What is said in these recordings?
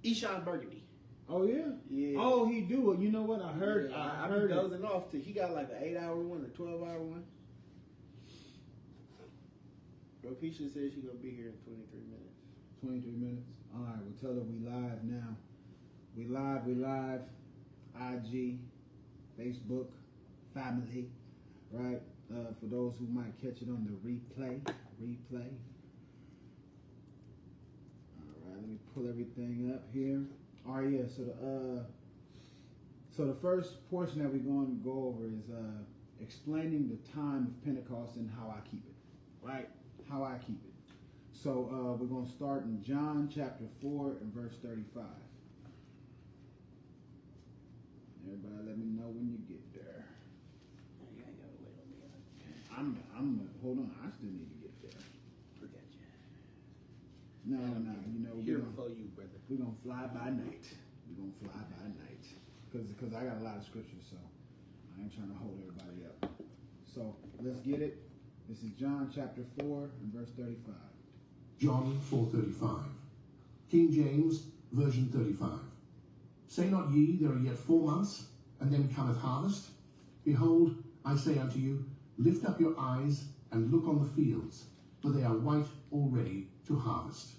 Eshawn Burgundy. Oh yeah. Yeah. Oh, he do it. You know what? I heard. Yeah, I heard dozing off too. He got like an 8-hour one or 12-hour one. Ropisha says she's gonna be here in 23 minutes. 23 minutes. All right. Well, tell her we live now. We live. IG, Facebook, family. Right. For those who might catch it on the replay. All right. Let me pull everything up here. All right. Yeah. So the first portion that we're going to go over is explaining the time of Pentecost and how I keep it. Right. How I keep it. So we're going to start in John chapter 4 and verse 35. Everybody let me know when you get there. You ain't gotta wait on me. Hold on, I still need to get there. Forget you. No, you know, Here before you, brother. We're going to fly by night. Because I got a lot of scriptures, so I ain't trying to hold everybody up. So let's get it. This is John chapter 4 and verse 35. John 4:35. King James, version 35. Say not ye, there are yet 4 months, and then cometh harvest? Behold, I say unto you, lift up your eyes and look on the fields, for they are white already to harvest.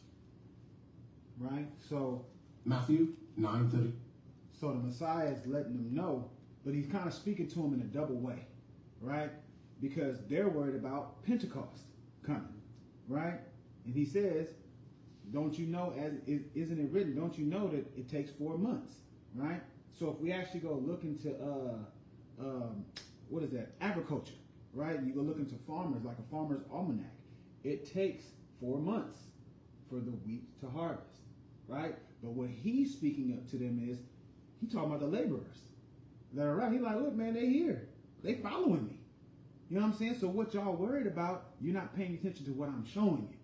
Right? So Matthew 9:30. So the Messiah is letting them know, but he's kind of speaking to them in a double way, right? Because they're worried about Pentecost coming, right? And he says, don't you know, isn't it written, don't you know that it takes 4 months, right? So if we actually go look into, what is that, agriculture, right? And you go look into farmers, like a farmer's almanac, it takes 4 months for the wheat to harvest, right? But what he's speaking up to them is, he talking about the laborers that are around. He's like, look, man, they here. They following me. You know what I'm saying? So what y'all worried about, you're not paying attention to what I'm showing you.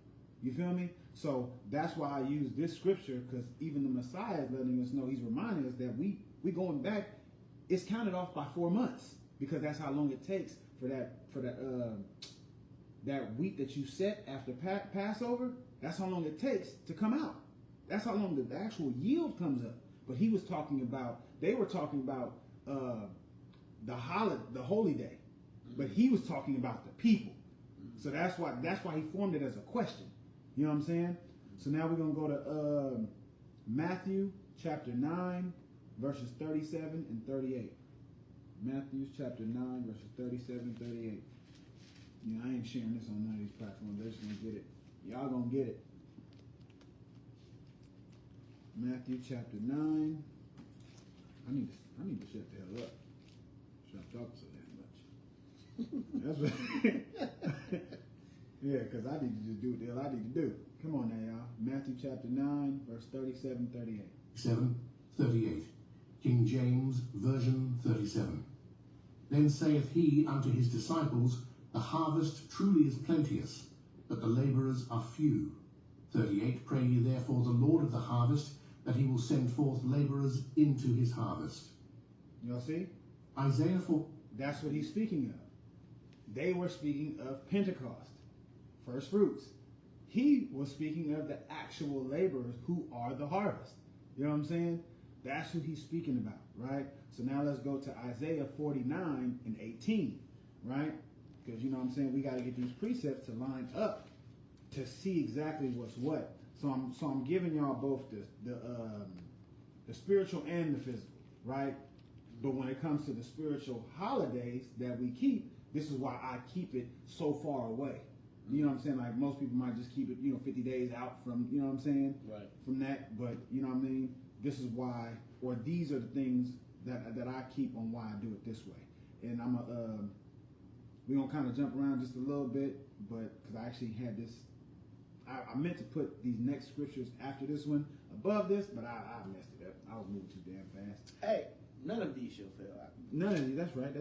You feel me? So that's why I use this scripture, because even the Messiah is letting us know, he's reminding us that we going back, it's counted off by 4 months, because that's how long it takes for that wheat that you set after Passover. That's how long it takes to come out. That's how long the actual yield comes up. But they were talking about the holy day, but he was talking about the people. So that's why he formed it as a question. You know what I'm saying? So now we're gonna go to Matthew chapter 9, verses 37 and 38. Matthew chapter 9, verses 37 and 38. You know, I ain't sharing this on none of these platforms. They're just gonna get it. Y'all gonna get it. Matthew chapter 9. I need to shut the hell up. Stop talking so damn much. That's right. Yeah, because I need to just do what the hell I need to do. Come on now, y'all. Matthew chapter 9, verse 37, 38. 7:38. King James, version 37. Then saith he unto his disciples, the harvest truly is plenteous, but the laborers are few. 38. Pray ye therefore the Lord of the harvest, that he will send forth laborers into his harvest. Y'all see? Isaiah 4. That's what he's speaking of. They were speaking of Pentecost, first fruits. He was speaking of the actual laborers who are the harvest. You know what I'm saying? That's who he's speaking about, right? So now let's go to Isaiah 49 and 18, right? Because you know what I'm saying, we got to get these precepts to line up to see exactly what's what. So I'm giving y'all both the spiritual and the physical, right? But when it comes to the spiritual holidays that we keep, this is why I keep it so far away. You know what I'm saying? Like most people might just keep it, 50 days out from, you know what I'm saying? Right. From that, but you know what I mean? This is why, or these are the things that I keep on why I do it this way. And we're gonna kind of jump around just a little bit, but because I actually had this, I meant to put these next scriptures after this one above this, but I messed it up. I was moving too damn fast. Hey, none of these shall fail out. None of these. That's right.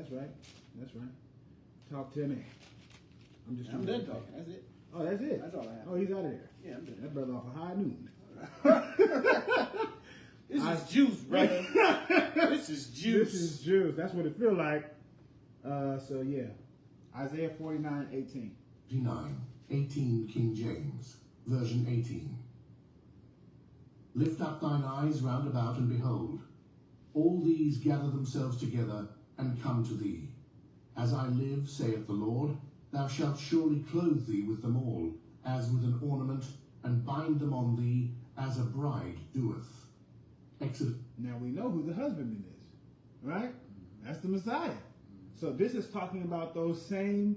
Talk to me. I'm done talking. That's it. Oh, that's it. That's all I have. Oh, he's out of there. Yeah, I'm done. That brother off a high noon. This is juice, brother. This is juice. This is juice. That's what it feel like. So yeah, Isaiah 49:18. 9, 18 King James, version 18. Lift up thine eyes round about, and behold, all these gather themselves together and come to thee. As I live, saith the Lord, thou shalt surely clothe thee with them all, as with an ornament, and bind them on thee, as a bride doeth. Exodus. Now we know who the husbandman is, right? That's the Messiah. So this is talking about those same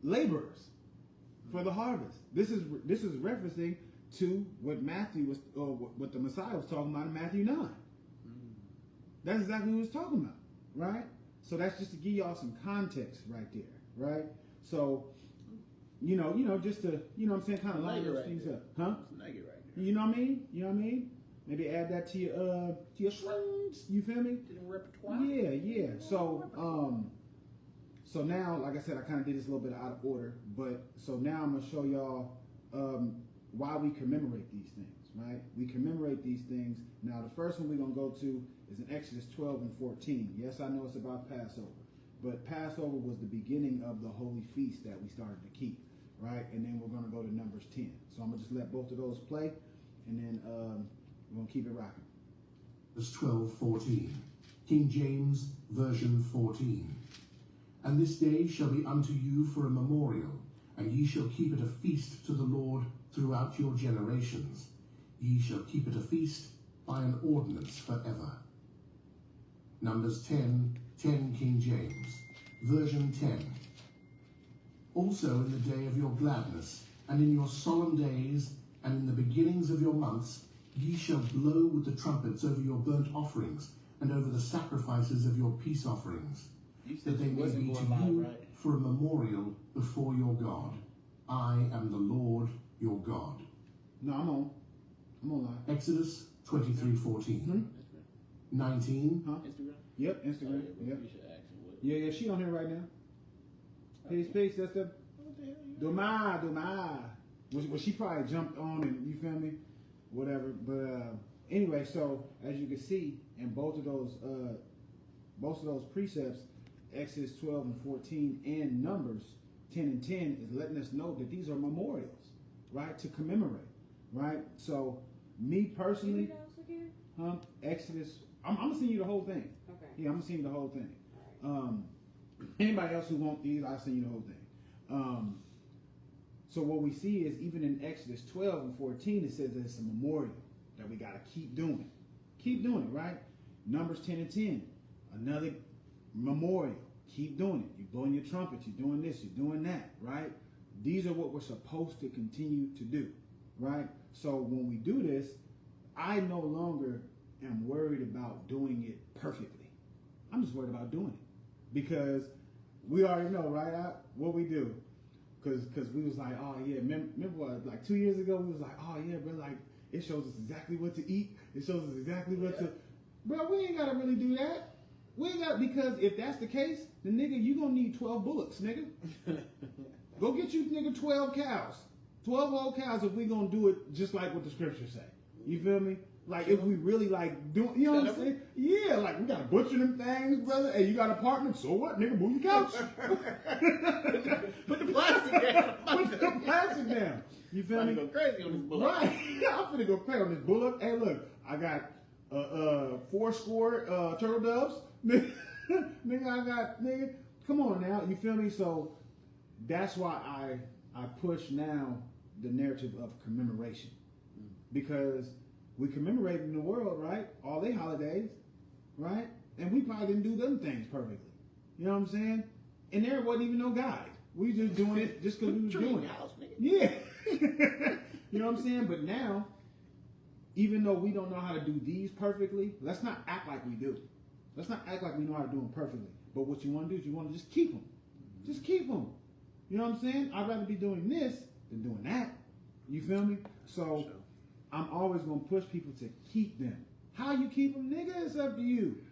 laborers for the harvest. This is referencing to what Matthew was, or what the Messiah was talking about in Matthew 9. That's exactly what he was talking about, right? So that's just to give y'all some context right there, right? So, you know, just to, you know what I'm saying, kind of line those things up, huh? Nugget right there. You know what I mean? You know what I mean? Maybe add that to your strings. You feel me? To the repertoire. Yeah. So now, like I said, I kind of did this a little bit out of order, but so now I'm gonna show y'all why we commemorate these things, right? We commemorate these things. Now, the first one we're gonna go to is in Exodus 12 and 14. Yes, I know it's about Passover, but Passover was the beginning of the holy feast that we started to keep, right? And then we're gonna go to Numbers 10. So I'm gonna just let both of those play, and then we're gonna keep it rocking. Verse 12:14, King James Version 14. And this day shall be unto you for a memorial, and ye shall keep it a feast to the Lord throughout your generations. Ye shall keep it a feast by an ordinance forever. Numbers 10:10 King James Version 10. Also in the day of your gladness, and in your solemn days, and in the beginnings of your months, ye shall blow with the trumpets over your burnt offerings, and over the sacrifices of your peace offerings, that they may be to you for a memorial before your God. I am the Lord your God. No, I'm on live. Exodus 23:14. 19. Huh? Instagram? Yep, Instagram. Yep. You should ask him what. Yeah, she on here right now. Peace, that's the What the hell you Duma. Well, she probably jumped on and, you feel me? Whatever. But anyway, so as you can see in both of those precepts, Exodus 12 and 14 and Numbers 10 and 10 is letting us know that these are memorials, right? To commemorate, right? So me personally, Exodus, I'm gonna send you the whole thing. Okay. Yeah, I'm gonna send you the whole thing. All right. Anybody else who want these, I'll send you the whole thing. So what we see is even in Exodus 12 and 14, it says that it's a memorial that we gotta keep doing. Keep doing it, right? Numbers 10 and 10, another memorial. Keep doing it. You're blowing your trumpets, you're doing this, you're doing that, right? These are what we're supposed to continue to do, right? So when we do this, I no longer am worried about doing it perfectly. I'm just worried about doing it. Because we already know, right, what we do. Because we was like, oh yeah, remember what, like 2 years ago, we was like, oh yeah, bro, like, it shows us exactly what to eat. It shows us exactly what to, bro, we ain't got to really do that. We ain't got, because if that's the case, then nigga, you gonna need 12 bullocks, nigga. Go get you, nigga, 12 cows. 12 old cows if we gonna do it just like what the scriptures say. You feel me? Like if we really like doing, you know what I'm saying? Yeah, like we gotta butcher them things, brother. Hey, you got an apartment? So what, nigga? Move your couch. Put the plastic down. Put the plastic down. You feel I'm me? gonna go crazy on this bullet. Right. I'm finna go crazy on this bullet. Hey, look, I got 4 turtle doves. Nigga, I got, nigga, come on now. You feel me? So that's why I push now the narrative of commemoration. Because we commemorate in the world, right? All their holidays, right? And we probably didn't do them things perfectly. You know what I'm saying? And there wasn't even no guide. We just doing it just because we was doing it. House, nigga. Yeah. You know what I'm saying? But now, even though we don't know how to do these perfectly, let's not act like we do. Let's not act like we know how to do them perfectly. But what you want to do is you want to just keep them. Just keep them. You know what I'm saying? I'd rather be doing this than doing that. You feel me? So I'm always going to push people to keep them. How you keep them, nigga, it's up to you.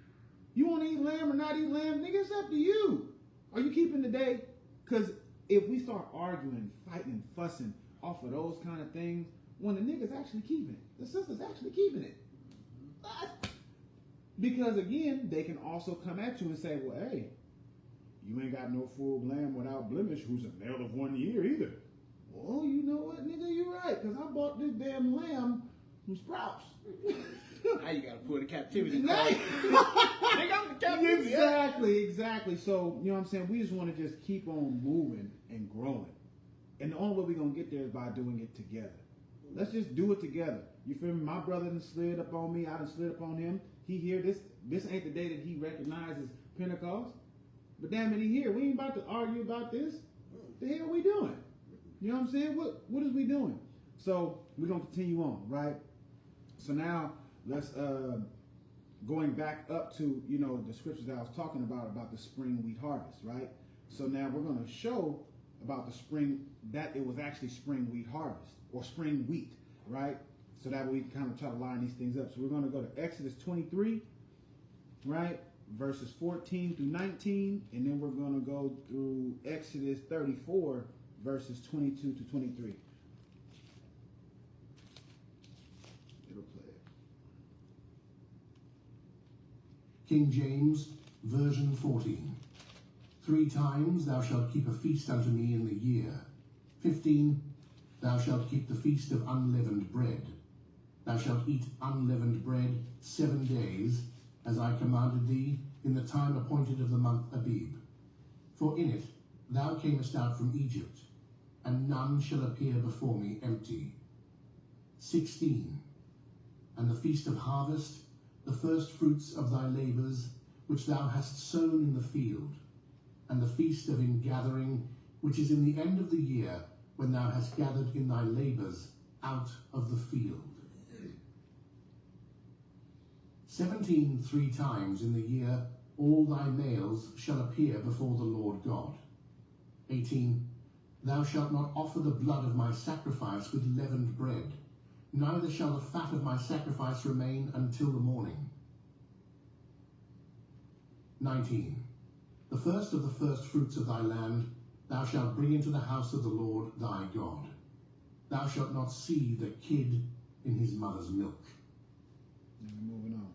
You want to eat lamb or not eat lamb, nigga, it's up to you. Are you keeping the day? Because if we start arguing, fighting, fussing off of those kind of things, when the nigga's actually keeping it, the sister's actually keeping it. Because again, they can also come at you and say, well, hey, you ain't got no full lamb without blemish who's a male of 1 year either. Well, you know what, nigga, you're right, because I bought this damn lamb some sprouts. Now you gotta pull the captivity Now- card. They got the captivity. Exactly. So, you know what I'm saying? We just want to just keep on moving and growing. And the only way we're going to get there is by doing it together. Let's just do it together. You feel me? My brother done slid up on me. I done slid up on him. He here. This ain't the day that he recognizes Pentecost. But damn it, he here. We ain't about to argue about this. The hell we doing? You know what I'm saying? What is we doing? So we're going to continue on, right? So now let's going back up to, you know, the scriptures that I was talking about the spring wheat harvest, right? So now we're going to show about the spring, that it was actually spring wheat harvest or spring wheat, right? So that way we can kind of try to line these things up. So we're going to go to Exodus 23, right? Verses 14 through 19, and then we're going to go through Exodus 34, verses 22 to 23. It'll play it. King James, version 14. 3 times thou shalt keep a feast unto me in the year. 15, thou shalt keep the feast of unleavened bread. Thou shalt eat unleavened bread 7 days, as I commanded thee, in the time appointed of the month Abib. For in it thou camest out from Egypt, and none shall appear before me empty. 16, and the feast of harvest, the first fruits of thy labours, which thou hast sown in the field, and the feast of ingathering, which is in the end of the year, when thou hast gathered in thy labours out of the field. 17 3 times in the year all thy males shall appear before the Lord God. 18, thou shalt not offer the blood of my sacrifice with leavened bread, neither shall the fat of my sacrifice remain until the morning. 19, the first of the first fruits of thy land thou shalt bring into the house of the Lord thy God. Thou shalt not see the kid in his mother's milk. Moving on.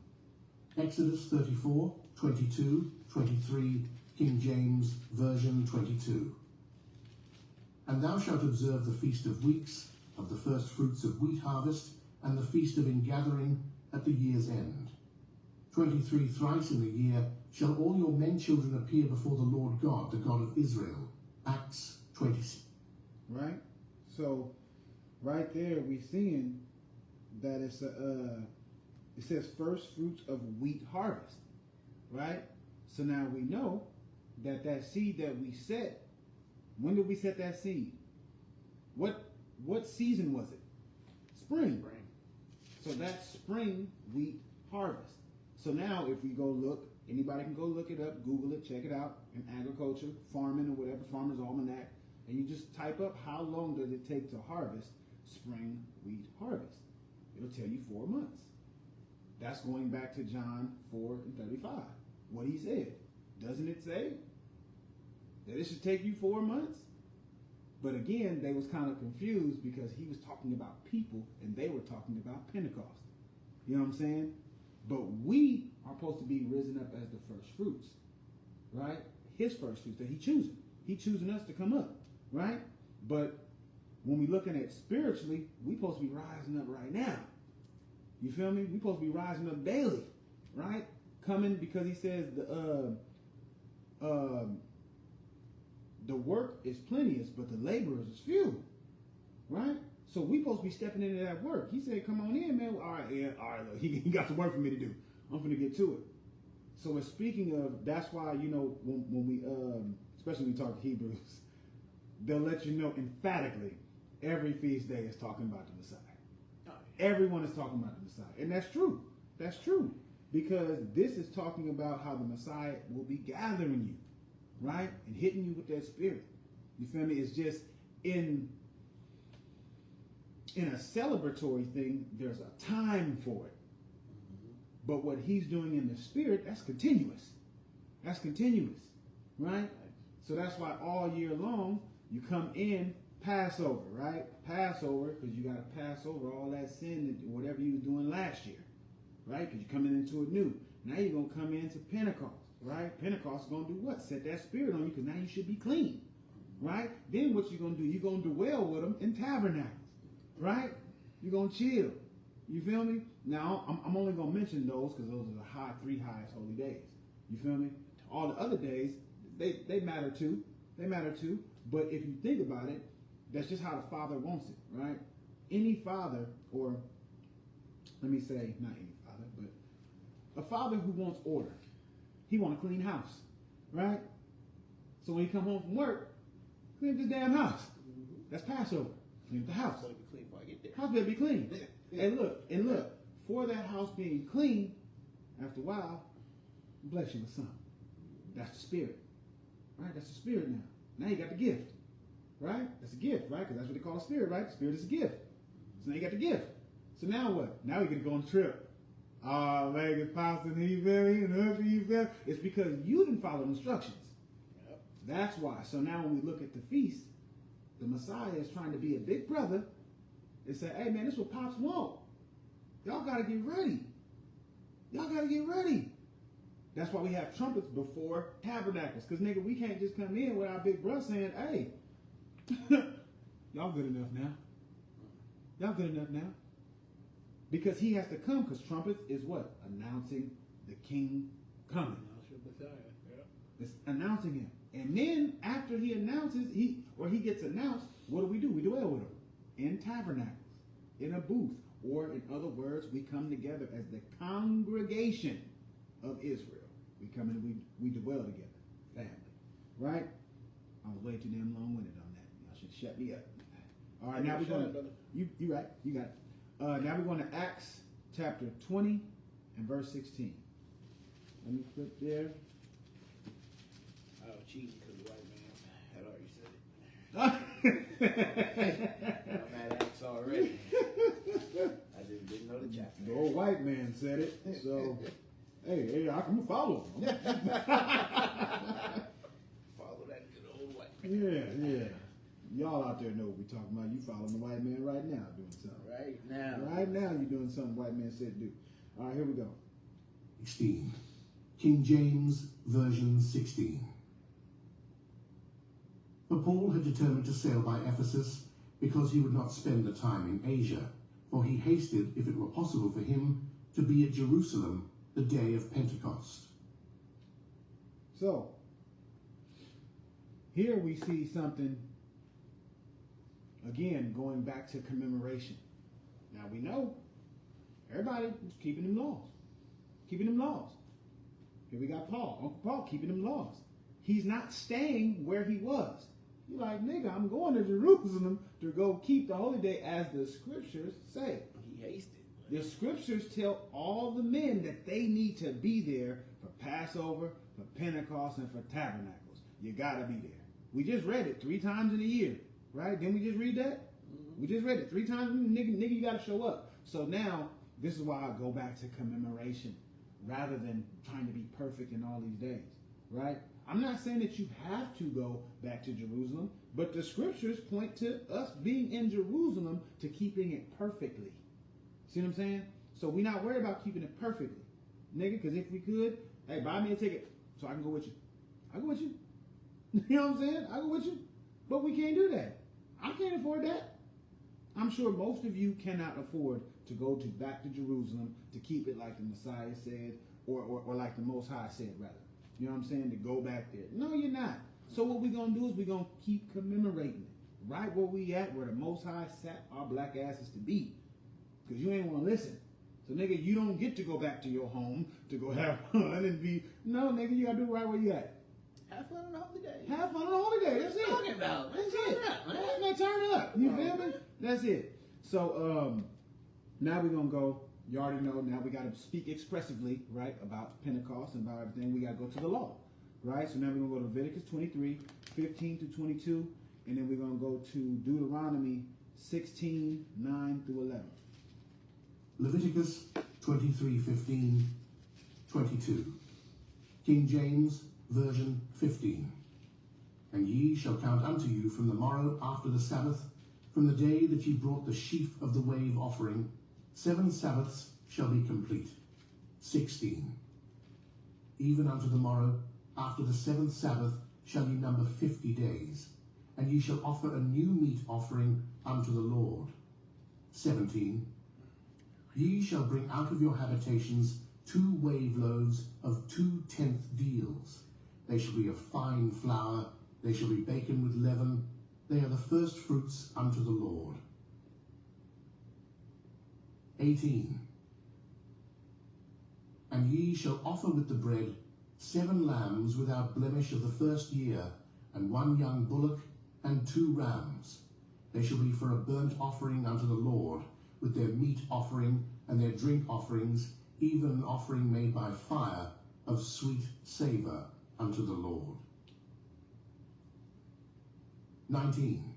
Exodus 34, 22, 23, King James, version 22. And thou shalt observe the feast of weeks, of the first fruits of wheat harvest, and the feast of ingathering at the year's end. 23 thrice in the year shall all your men children appear before the Lord God, the God of Israel. Acts 20. Right? So, right there we're seeing that it says first fruits of wheat harvest, right? So now we know that that seed that we set, when did we set that seed? What season was it? Spring. So that's spring wheat harvest. So now if we go look, anybody can go look it up, Google it, check it out, in agriculture, farming or whatever, Farmer's Almanac, and you just type up how long does it take to harvest spring wheat harvest. It'll tell you 4 months. That's going back to John 4:35. What he said. Doesn't it say that it should take you 4 months? But again, they was kind of confused because he was talking about people and they were talking about Pentecost. You know what I'm saying? But we are supposed to be risen up as the first fruits, right? His first fruits that he choosing. He choosing us to come up, right? But when we looking at spiritually, we supposed to be rising up right now. You feel me? We supposed to be rising up daily, right? Coming because he says the work is plenteous, but the laborers is few, right? So we supposed to be stepping into that work. He said, "Come on in, man." All right, look, he got some work for me to do. I'm gonna get to it. So in speaking of, that's why, you know, when we, especially when we talk to Hebrews, they'll let you know emphatically every feast day is talking about the Messiah. Everyone is talking about the Messiah. And that's true. That's true. Because this is talking about how the Messiah will be gathering you, right? And hitting you with that spirit. You feel me? It's just in a celebratory thing, there's a time for it. But what he's doing in the spirit, that's continuous. That's continuous, right? So that's why all year long, you come in Passover, right? Passover, because you got to pass over all that sin, whatever you were doing last year, right? Because you're coming into it new. Now you're going to come into Pentecost, right? Pentecost is going to do what? Set that spirit on you, because now you should be clean, right? Then what you're going to do, you're going to dwell with them in tabernacles, right? You're going to chill. You feel me? Now, I'm only going to mention those because those are the three highest holy days. You feel me? All the other days, they matter too. They matter too. But if you think about it, that's just how the Father wants it, right? Any father, or let me say, not any father, but a father who wants order. He wants a clean house, right? So when he come home from work, clean up this damn house. That's Passover. Clean up the house. Better be clean before I get there. House better be clean. And look, for that house being clean, after a while, bless you with something. That's the spirit, right? That's the spirit now. Now you got the gift, right? That's a gift, right? Because that's what they call a spirit, right? The spirit is a gift. So now you got the gift. So now what? Now we're going to go on the trip. Oh, Vegas, Pastor, you feel me? And you feel me? It's because you didn't follow instructions. Yep. That's why. So now when we look at the feast, the Messiah is trying to be a big brother and say, hey, man, this is what Pops want. Y'all got to get ready. Y'all got to get ready. That's why we have trumpets before tabernacles. Because, nigga, we can't just come in with our big brother saying, hey, y'all good enough now. Y'all good enough now. Because he has to come, because trumpets is what? Announcing the king coming. It's announcing him. And then after he announces, he gets announced, what do? We dwell with him. In tabernacles. In a booth. Or in other words, we come together as the congregation of Israel. We come in, we dwell together. Family. Right? I was way too damn long-winded on that. Y'all should shut me up. All right, now we're going to... You right. You got it. Now we're going to Acts chapter 20 and verse 16. Let me flip there. I was cheating because the white man had already said it. I'm at Acts already. I didn't know the chapter. The old white man said it. So, hey, I can follow him. Follow that good old white man. Yeah. Y'all out there know what we're talking about. You following the white man right now doing something. Right now. Right now you're doing something white man said do. All right, here we go. 16. King James Version 16. But Paul had determined to sail by Ephesus because he would not spend the time in Asia, for he hasted, if it were possible for him, to be at Jerusalem the day of Pentecost. So, here we see something, again, going back to commemoration. Now we know everybody was keeping them laws. Keeping them laws. Here we got Paul. Uncle Paul keeping them laws. He's not staying where he was. You're like, nigga, I'm going to Jerusalem to go keep the holy day as the scriptures say. He hasted. The scriptures tell all the men that they need to be there for Passover, for Pentecost, and for tabernacles. You got to be there. We just read it 3 times in a year, right? Didn't we just read that? We just read it 3 times. Nigga, you got to show up. So now, this is why I go back to commemoration rather than trying to be perfect in all these days, right? I'm not saying that you have to go back to Jerusalem, but the scriptures point to us being in Jerusalem to keeping it perfectly. See what I'm saying? So we're not worried about keeping it perfectly, nigga, because if we could, hey, buy me a ticket so I can go with you. I go with you. You know what I'm saying? I go with you. But we can't do that. I can't afford that. I'm sure most of you cannot afford to go back to Jerusalem to keep it like the Messiah said, or like the Most High said, rather. You know what I'm saying? To go back there. No, you're not. So what we're going to do is we're going to keep commemorating it. Right where we at, where the Most High sat our black asses to be. Because you ain't want to listen. So, nigga, you don't get to go back to your home to go have fun and be... No, nigga, you got to do it right where you at. Have fun on the holy day. Have fun on the holy day. That's it. What you talking about? That's Turn it. it up, man. Man, turn up. You feel me? That's it. So, now we're going to go... You already know, now we got to speak expressively, right, about Pentecost and about everything. We got to go to the law, right? So now we're going to go to Leviticus 23, 15 through 22, and then we're going to go to Deuteronomy 16, 9 through 11. Leviticus 23, 15, 22. King James Version 15. And ye shall count unto you from the morrow after the Sabbath, from the day that ye brought the sheaf of the wave offering, 7 Sabbaths shall be complete. 16. Even unto the morrow, after the 7th Sabbath, shall ye number 50 days, and ye shall offer a new meat offering unto the Lord. 17. Ye shall bring out of your habitations 2 wave loaves of 2/10 deals. They shall be of fine flour, they shall be baken with leaven. They are the first fruits unto the Lord. 18. And ye shall offer with the bread 7 lambs without blemish of the first year, and 1 young bullock, and 2 rams. They shall be for a burnt offering unto the Lord, with their meat offering and their drink offerings, even an offering made by fire of sweet savour unto the Lord. 19.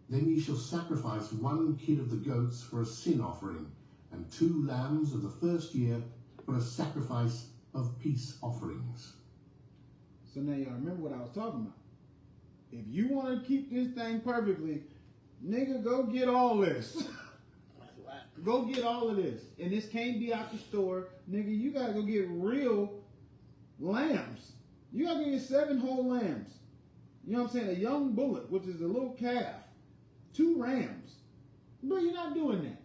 Then ye shall sacrifice 1 kid of the goats for a sin offering, and 2 lambs of the first year for a sacrifice of peace offerings. So now y'all remember what I was talking about. If you want to keep this thing perfectly, nigga, go get all this. Go get all of this. And this can't be out the store. Nigga, you gotta go get real lambs. You gotta get 7 whole lambs. You know what I'm saying? A young bullock, which is a little calf. 2 rams. Bro, you're not doing that.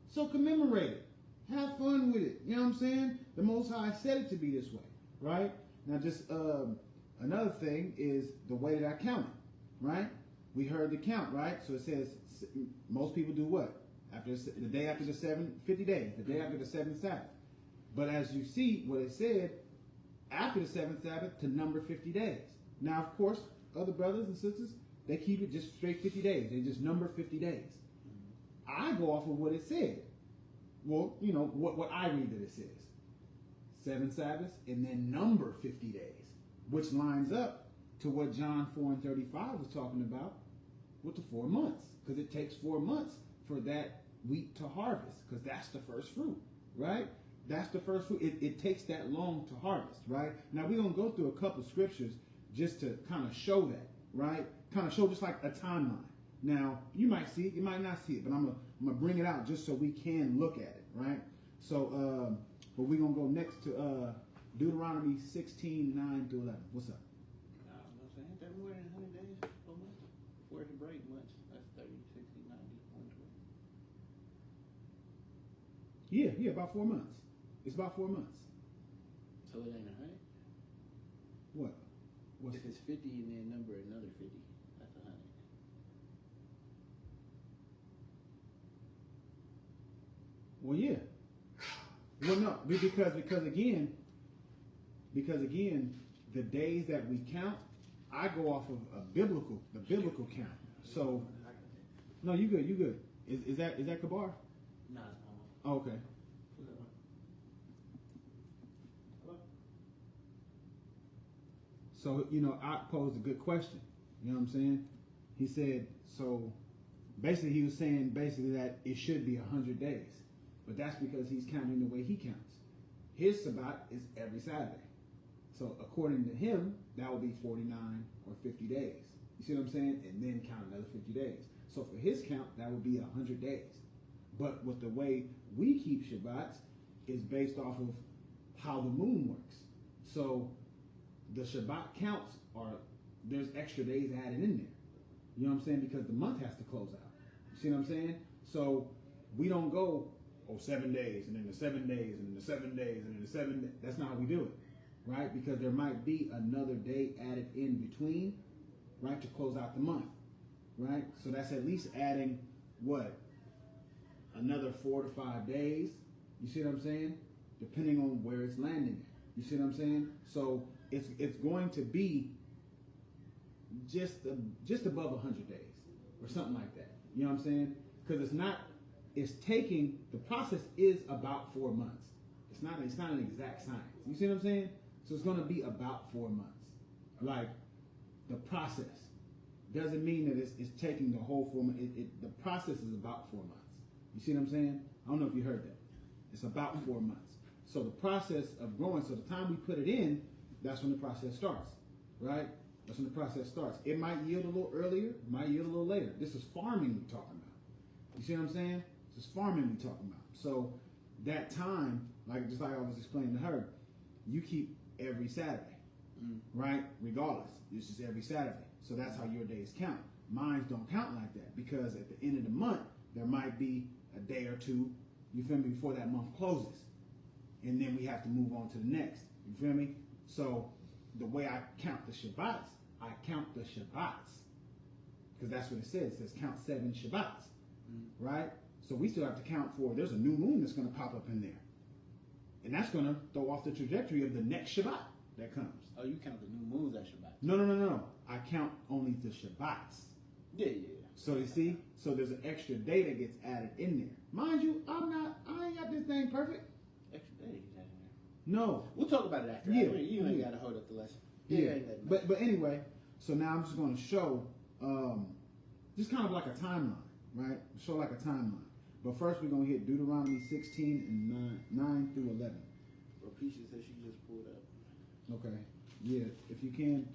So commemorate it. Have fun with it. You know what I'm saying? The Most High said it to be this way. Right? Now just another thing is the way that I count it. Right? We heard the count, right? So it says most people do what? After the day after the 50 days, the day after the 7th Sabbath. But as you see, what it said, after the 7th Sabbath to number 50 days. Now, of course, other brothers and sisters, they keep it just straight 50 days. They just number 50 days. I go off of what it said. Well, you know, what I read that it says. 7 Sabbaths and then number 50 days, which lines up to what John 4:35 was talking about with the 4 months. Because it takes 4 months for that wheat to harvest, because that's the first fruit, right? That's the first fruit. It takes that long to harvest, right? Now we're going to go through a couple scriptures just to kind of show that, right? Kind of show just like a timeline. Now, you might see it, you might not see it, but I'm gonna bring it out just so we can look at it, right? So, but we're going to go next to Deuteronomy 16:9-11. What's up? I was gonna say, ain't that more than 100 days per month? 40 break months. That's 30, 60, 90, 120. Yeah, about 4 months. It's about 4 months. So it ain't 100? What? What's If it's 50 and then number another 50, that's 100. Well, yeah. Well, no, because again, the days that we count, I go off of the biblical count. So, no, you good. Is that Kabar? Nah, it's not. Oh, okay. Hello? So, you know, I posed a good question. You know what I'm saying? He said, so basically he was saying that it should be 100 days. But that's because he's counting the way he counts. His Sabbath is every Saturday. So according to him, that would be 49 or 50 days. You see what I'm saying? And then count another 50 days. So for his count, that would be 100 days. But with the way we keep Shabbats is based off of how the moon works. So the Shabbat counts there's extra days added in there. You know what I'm saying? Because the month has to close out. You see what I'm saying? So we don't go, 7 days, and then the 7 days, and then the 7 days, and then the 7 days. That's not how we do it, right? Because there might be another day added in between, right, to close out the month, right? So that's at least adding, what, another 4 to 5 days. You see what I'm saying? Depending on where it's landing at. You see what I'm saying? So it's going to be just above 100 days or something like that. You know what I'm saying? Because the process is about 4 months. It's not an exact science. You see what I'm saying? So it's going to be about 4 months. Like the process doesn't mean that it's taking the whole 4 months. The process is about 4 months. You see what I'm saying? I don't know if you heard that. It's about 4 months. So the process of growing, so the time we put it in, that's when the process starts, right? That's when the process starts. It might yield a little earlier, it might yield a little later. This is farming we're talking about. You see what I'm saying? This is farming we're talking about. So that time, just like I was explaining to her, you keep every Saturday, right? Regardless, it's just every Saturday. So that's how your days count. Mine don't count like that because at the end of the month, there might be a day or two, you feel me, before that month closes. And then we have to move on to the next. You feel me? So the way I count the Shabbats, I count the Shabbats. Because that's what it says. It says count 7 Shabbats. Right? So we still have to count for, there's a new moon that's going to pop up in there. And that's going to throw off the trajectory of the next Shabbat that comes. Oh, you count the new moons as Shabbat? No. I count only the Shabbats. Yeah. So you see, so there's an extra day that gets added in there. Mind you, I ain't got this thing perfect. Extra day you got in there. No. We'll talk about it after. Yeah. You ain't got to hold up the lesson. Yeah. But anyway, so now I'm just going to show just kind of like a timeline, right? Show like a timeline. But first we're going to hit Deuteronomy 16 and 9 through 11. Rapisha said she just pulled up. Okay. Yeah, if you can,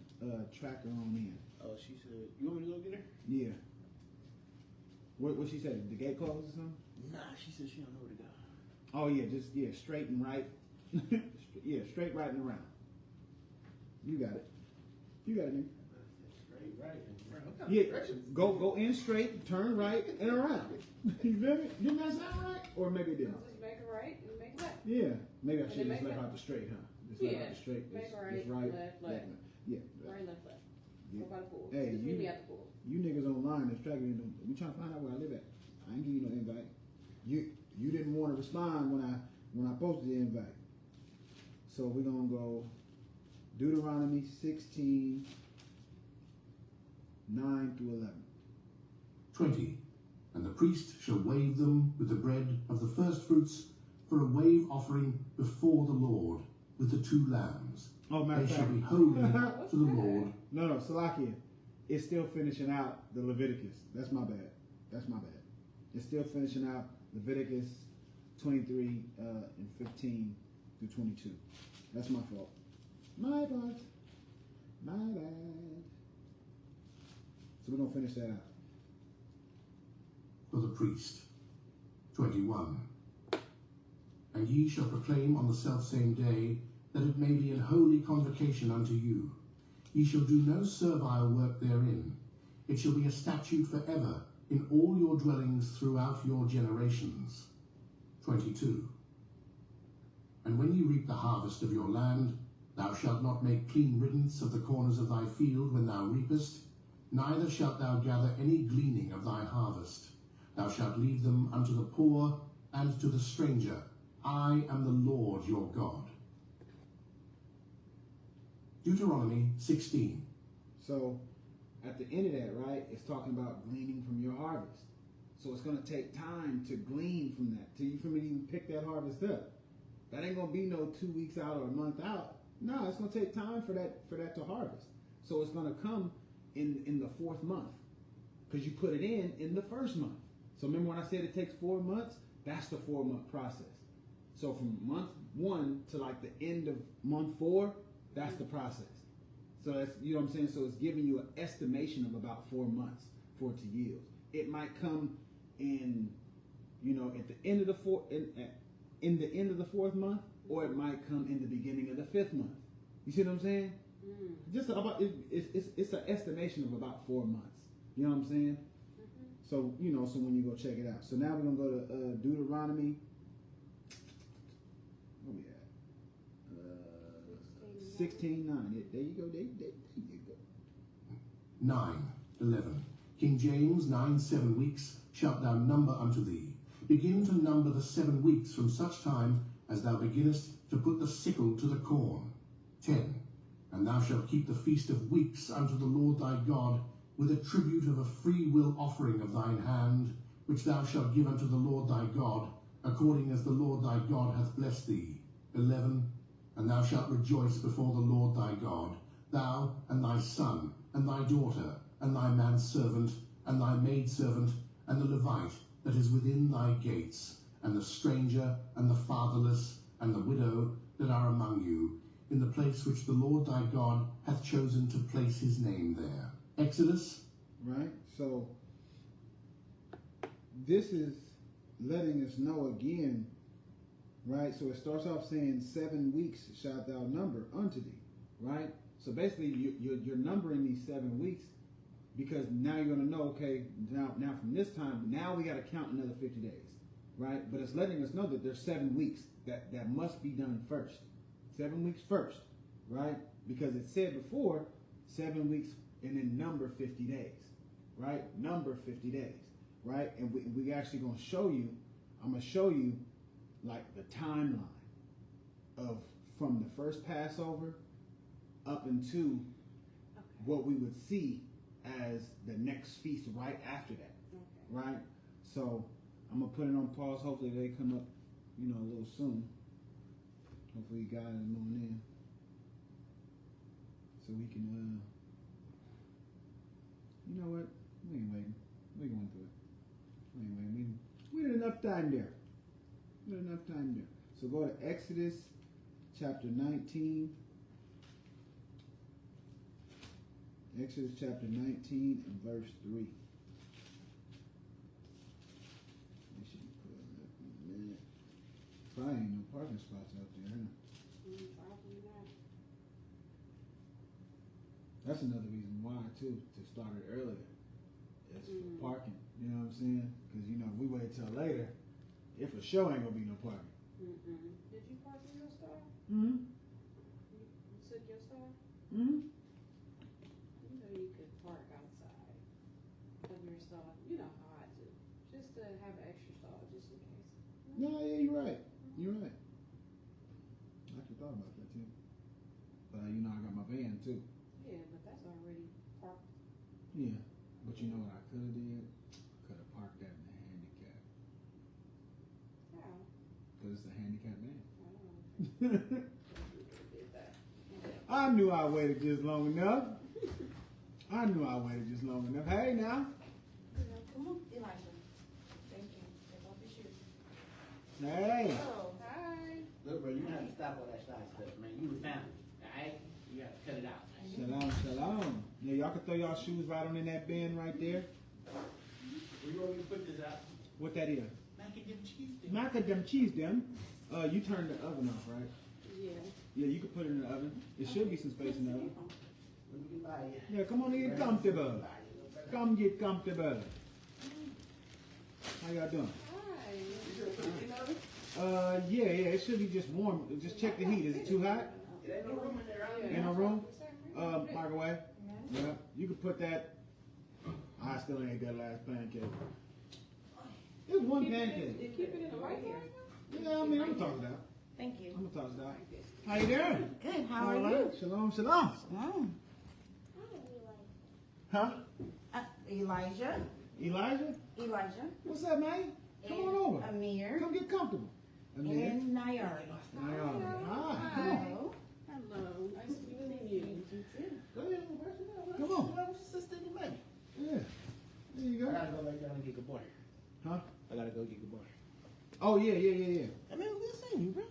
track her on in. Oh, she said, you want me to go get her? Yeah. What she said? The gate closed or something? Nah, she said she don't know where to go. Oh yeah, straight and right. Yeah, straight, right, and around. You got it. Nigga. Straight, right, and around. Yeah, go in straight, turn right, and around. You feel me? Didn't that sound right? Or maybe it didn't. Just make it right and make it left. Yeah, maybe I should then just make left it- out the straight, huh? Just Yeah, left out the straight. make It's right, right, left. Yeah. Right, left, left. Yeah. Go by the pool. Hey, Just you- meet me at the pool. You niggas online that's tracking me. We trying to find out where I live at. I ain't give you no invite. You didn't want to respond when I posted the invite. So we're gonna go Deuteronomy 16, 9 through 11. 20. And the priest shall wave them with the bread of the first fruits for a wave offering before the Lord with the 2 lambs. Oh, matter They of shall fact. be holy to the Lord. No, Salakia. It's still finishing out the Leviticus. That's my bad. It's still finishing out Leviticus 23 and 15 through 22. That's my fault. My bad. So we're going to finish that out. For the priest. 21. And ye shall proclaim on the selfsame day that it may be an holy convocation unto you. Ye shall do no servile work therein. It shall be a statute forever in all your dwellings throughout your generations. 22. And when ye reap the harvest of your land, thou shalt not make clean riddance of the corners of thy field when thou reapest, neither shalt thou gather any gleaning of thy harvest. Thou shalt leave them unto the poor and to the stranger. I am the Lord your God. Deuteronomy 16. So at the end of that, right, it's talking about gleaning from your harvest. So it's going to take time to glean from that, till you feel me, even pick that harvest up. That ain't going to be no 2 weeks out or a month out. No, it's going to take time for that to harvest. So it's going to come in the 4th month, because you put it in the 1st month. So remember when I said it takes 4 months? That's the 4-month process. So from month 1 to like the end of month 4, that's the process. So that's, you know what I'm saying? So it's giving you an estimation of about 4 months for it to yield. It might come in, at the end of the in the end of the 4th month, or it might come in the beginning of the 5th month. You see what I'm saying? Just about it's an estimation of about 4 months. You know what I'm saying? So so when you go check it out. So now we're gonna go to Deuteronomy. Where we at? 16:9. There you go. There you go. 9, 11. King James, 9 weeks shalt thou number unto thee. Begin to number the 7 weeks from such time as thou beginnest to put the sickle to the corn. 10. And thou shalt keep the feast of weeks unto the Lord thy God, with a tribute of a free will offering of thine hand, which thou shalt give unto the Lord thy God, according as the Lord thy God hath blessed thee. 11. And thou shalt rejoice before the Lord thy God, thou and thy son, and thy daughter, and thy manservant, and thy maidservant, and the Levite that is within thy gates, and the stranger, and the fatherless, and the widow that are among you, in the place which the Lord thy God hath chosen to place his name there. Exodus. Right? So this is letting us know again, right? So it starts off saying 7 weeks shalt thou number unto thee, right? So basically you're numbering these 7 weeks, because now you're going to know, okay, now from this time, now we got to count another 50 days. right? But it's letting us know that there's 7 weeks that must be done first. 7 weeks first, right? Because it said before 7 weeks and then number 50 days, right? Number 50 days, right? And we actually gonna show you. I'm gonna show you like the timeline of from the first Passover up into what we would see as the next feast right after that, right? So I'm gonna put it on pause. Hopefully they come up, a little soon. Hopefully God is moving in, so we can. You know what? We ain't waiting. We going through it. We ain't waiting. We did enough time there. So go to Exodus chapter 19. Exodus chapter 19 and verse 3. They should be pulling up in a minute. Probably ain't no parking spots out there, huh? Probably not. That's another reason why, too, to start it earlier. It's for parking. You know what I'm saying? Because, if we wait till later, it for sure ain't going to be no parking. Did you park in your star? Mm-hmm. You took your star? Mm-hmm. You know you could park outside of your stall. You know how I do. Just to have an extra stall, just in case. No, yeah, you're right. You're right. I actually thought about that, too. But, I got my van, too. Yeah, but that's already parked. Yeah. But you know what I could have did? Could have parked that in the handicap. How? Because it's a handicap van. I don't know. Did that. I knew I waited just long enough. Hey, now. Come on, Elijah. Thank you. Take off your shoes. Hey. Oh, Hi. Look, bro, you don't have to stop all that side stuff, man. You with family, alright? You have to cut it out. Shalom. Yeah, y'all can throw y'all shoes right on in that bin right there. Where you want me to put this out? What that is? Macadam cheese dip. Macadam cheese, them. You turned the oven off, right? Yeah. Yeah, you can put it in the oven. It should be some space in the oven. Let me get by you. Yeah, come on and get comfortable. Come get comfortable. How y'all doing? Hi. Yeah, it should be just warm. Just check the heat. Is it too hot? It ain't no room in there, right? In a room? Microwave? Yeah. You could put that. I still ain't ate that last pancake. It was one pancake. You keep it in the right here? Yeah, I'm gonna toss it out. thank you. I'm gonna toss it out. How you doing? Good. How are All you? right. Shalom. Oh. Huh? Elijah. Elijah? What's up, man? Come on over. Amir. Come get comfortable. Amir. And Nayari. Hi. Hi. Hello. Hello. Nice meeting you. Go ahead. Come on. Sister and baby. Yeah. There you I go. gotta go lay down and get Gabor. Huh? I gotta go get Gabor. Oh, yeah. I mean, we'll see you, bro.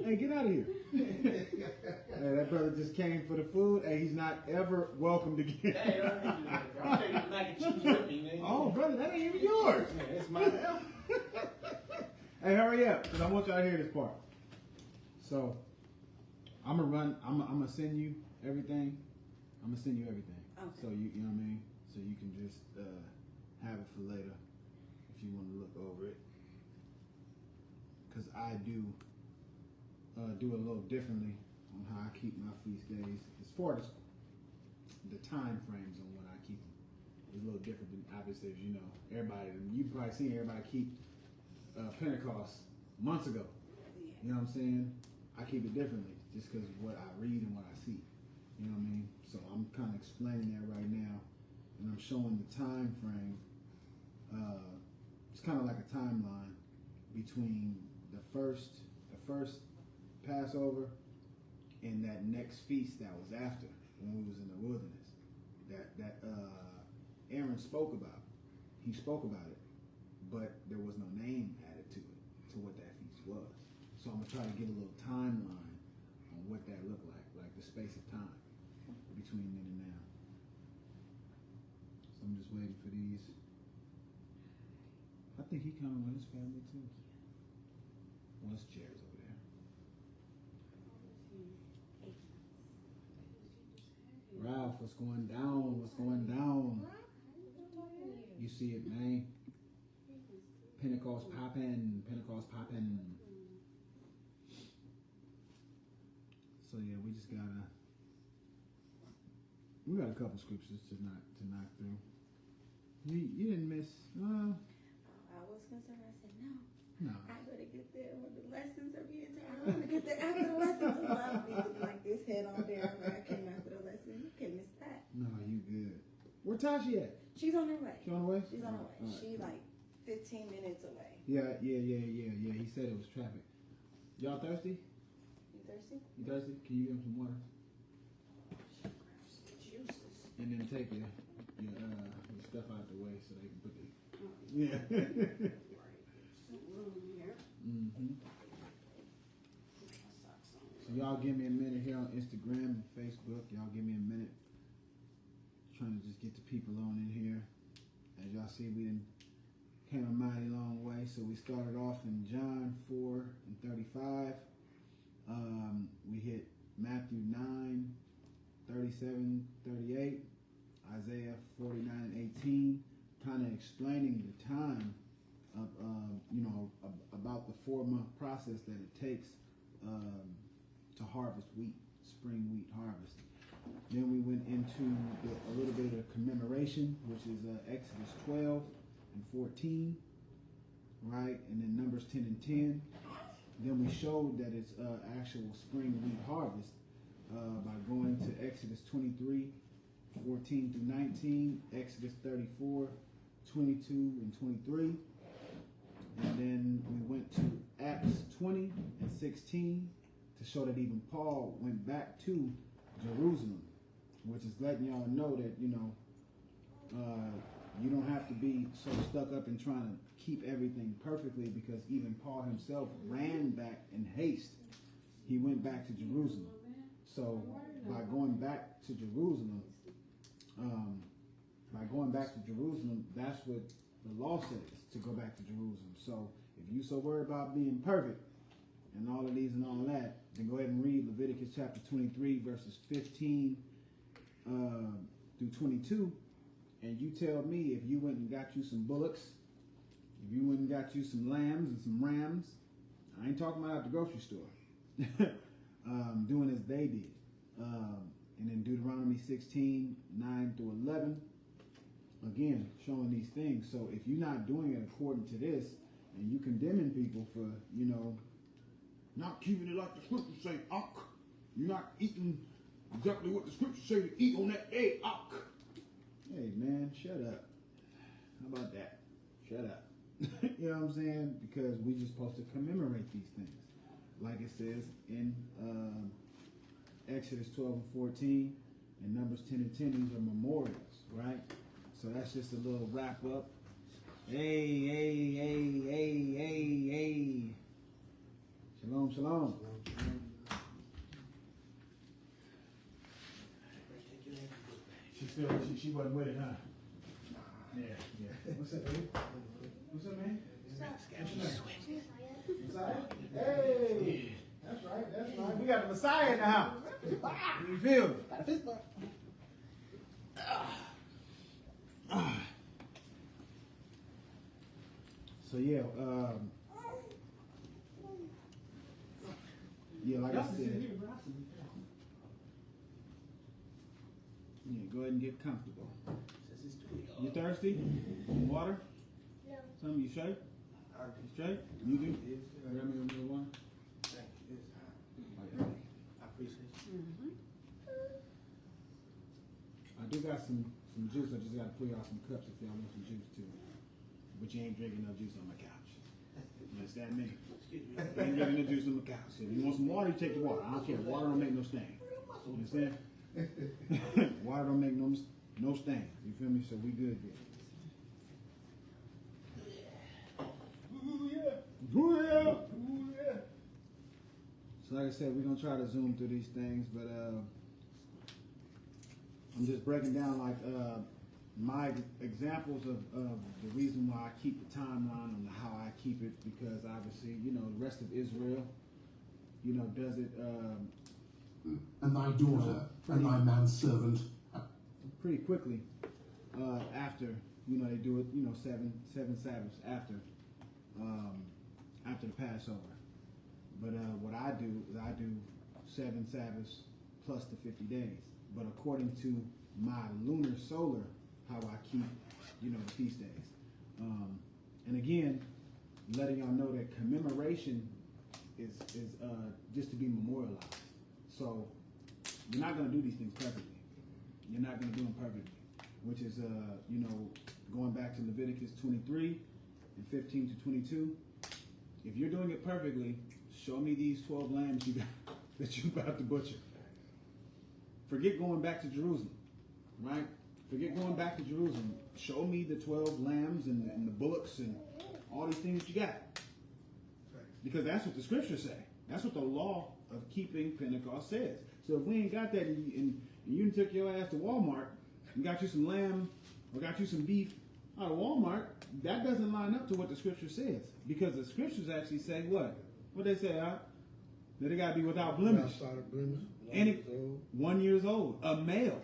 Hey, get out of here. Hey, that brother just came for the food. Hey, he's not ever welcomed again. Hey, don't need to do that, bro. I'm taking the mac and cheese with me, man. Oh, brother, that ain't even yours. Man, it's mine. Hey, hurry up, because I want y'all to hear this part. So, I'm gonna send you everything. Okay. So you know what I mean? So you can just have it for later if you want to look over it. Because I do a little differently on how I keep my feast days. As far as the time frames on when I keep them, it's a little different than obviously, as you know. Everybody, you've probably seen everybody keep Pentecost months ago. You know what I'm saying? I keep it differently just because of what I read and what I see. You know what I mean? So I'm kind of explaining that right now, and I'm showing the time frame. It's kind of like a timeline between the first Passover and that next feast that was after when we was in the wilderness. That Aaron spoke about. He spoke about it, but there was no name added to it, to what that feast was. So I'm gonna try to get a little timeline on what that looked like the space of time between then and now. So I'm just waiting for these. I think he coming with his family too. Well, his chair's over there. Ralph, what's going down? You see it, man. Pentecost poppin'. So yeah, we got a couple scriptures to knock through. You didn't miss. I was concerned. I said, no. No. I better get there when the lessons are being taught. I want to get there after the lesson. I love being like this head on there. When I came after the lesson. You can't miss that. No, you good. Where Tashi at? She's on her way. She on the way? She's on her way. All right. She like 15 minutes away. Yeah. He said it was traffic. Y'all thirsty? You thirsty? You thirsty? Can you give him some water? Juices. And then take your stuff out the way so they can put the. Yeah. Mm-hmm. So y'all give me a minute here on Instagram and Facebook. Y'all give me a minute. Trying to just get the people on in here. As y'all see, we done came a mighty long way. So we started off in John 4 and 35. We hit Matthew 9, 37, 38. Isaiah 49 and 18. Kind of explaining the time of, about the 4-month process that it takes to harvest wheat, spring wheat harvest. Then we went into a little bit of the commemoration, which is Exodus 12 and 14, right? And then Numbers 10 and 10. Then we showed that it's actual spring wheat harvest by going to Exodus 23, 14 through 19, Exodus 34, 22 and 23. And then we went to Acts 20 and 16 to show that even Paul went back to Jerusalem, which is letting y'all know that, you don't have to be so stuck up in trying to keep everything perfectly, because even Paul himself ran back in haste. He went back to Jerusalem. So by going back to Jerusalem, that's what the law says, to go back to Jerusalem. So if you so worried about being perfect and all of these and all that, then go ahead and read Leviticus chapter 23 verses 15 through 22, and you tell me if you went and got you some bullocks, if you went and got you some lambs and some rams. I ain't talking about at the grocery store. Doing as they did. And then Deuteronomy 16, 9 through 11, again, showing these things. So if you're not doing it according to this, and you condemning people for, not keeping it like the scriptures say, you're not eating exactly what the scriptures say to eat on that day, Hey man, shut up. How about that? Shut up. You know what I'm saying? Because we just supposed to commemorate these things. Like it says in Exodus 12 and 14 and Numbers 10 and 10, these are memorials, right? So that's just a little wrap up. Hey. Shalom, shalom. She wasn't with it, huh? Yeah. What's up, baby? What's up, man? Messiah? Hey! That's right. We got the Messiah in the house. You feel it? Got a fist bump. So yeah, like I said, go ahead and get comfortable. You thirsty? Water? No. Something you straight? You straight? You do? Grab me a little one. I appreciate you. I do got some juice. I just got to pull y'all some cups if y'all want some juice too. But you ain't drinking no juice on my couch. You understand me? You ain't drinking no juice on my couch. So if you want some water, you take the water. I don't care. Water don't make no stain. You understand? Water don't make no stain. You feel me? So we good there. Ooh, yeah. So like I said, we're going to try to zoom through these things, but I'm just breaking down like my examples of the reason why I keep the timeline and how I keep it, because obviously, the rest of Israel, does it and thy daughter and thy manservant pretty quickly after, they do it, seven Sabbaths after after the Passover. But what I do is I do 7 Sabbaths plus the 50 days. But according to my lunar solar, how I keep, the feast days. And again, letting y'all know that commemoration is just to be memorialized. So you're not going to do these things perfectly. You're not going to do them perfectly, which is, going back to Leviticus 23 and 15 to 22. If you're doing it perfectly, show me these 12 lambs you got that you're about to butcher. Forget going back to Jerusalem, right? Forget going back to Jerusalem. Show me the 12 lambs and the bullocks and all these things that you got. Because that's what the scriptures say. That's what the law of keeping Pentecost says. So if we ain't got that and you took your ass to Walmart and got you some lamb or got you some beef out of Walmart, that doesn't line up to what the scripture says. Because the scriptures actually say what? What they say, that they got to be without blemish. And 1 year old, a male.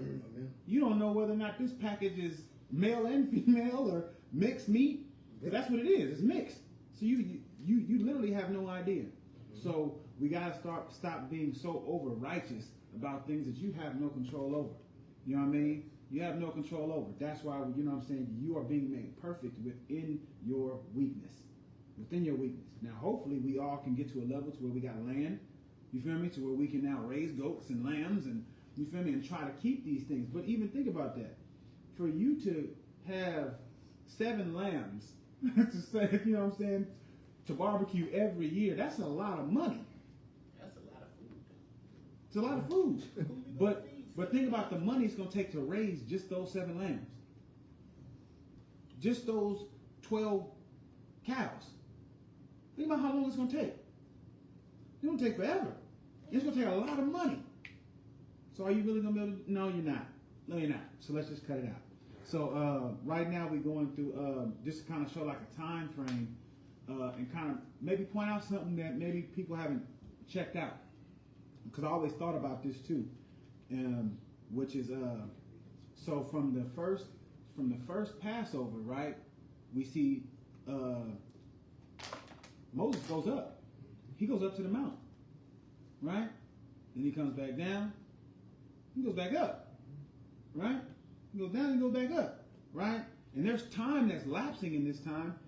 You don't know whether or not this package is male and female or mixed meat. That's what it is. It's mixed. So you literally have no idea. So we got to stop being so over righteous about things that you have no control over. You know what I mean? You have no control over. That's why, you are being made perfect within your weakness. Within your weakness. Now, hopefully, we all can get to a level to where we got land. You feel me? To where we can now raise goats and lambs and, you feel me? And try to keep these things. But even think about that. For you to have 7 lambs, to say, to barbecue every year, that's a lot of money. That's a lot of food. It's a lot of food. But think about the money it's going to take to raise just those 7 lambs. Just those 12 cows. Think about how long it's going to take. It's going to take forever. It's going to take a lot of money. So are you really going to be able to? No, you're not. No, you're not. So let's just cut it out. So right now we're going through, just to kind of show like a time frame and kind of maybe point out something that maybe people haven't checked out. Because I always thought about this too. Which is, so from the first Passover, right, we see Moses goes up. He goes up to the mountain, right? Then he comes back down. He goes back up, right? He goes down and goes back up, right? And there's time that's lapsing in this time.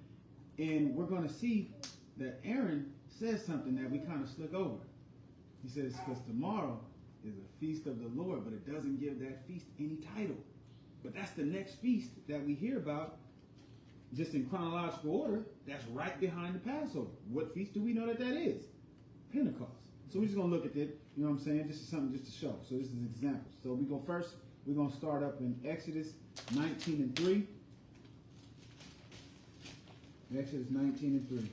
And we're going to see that Aaron says something that we kind of slick over. He says, because tomorrow is a feast of the Lord, but it doesn't give that feast any title. But that's the next feast that we hear about, just in chronological order, that's right behind the Passover. What feast do we know that is? Pentecost. So we're just going to look at it, you know what I'm saying? This is something just to show. So this is examples. So we go first, we're going to start up in Exodus 19 and 3. Exodus 19 and 3.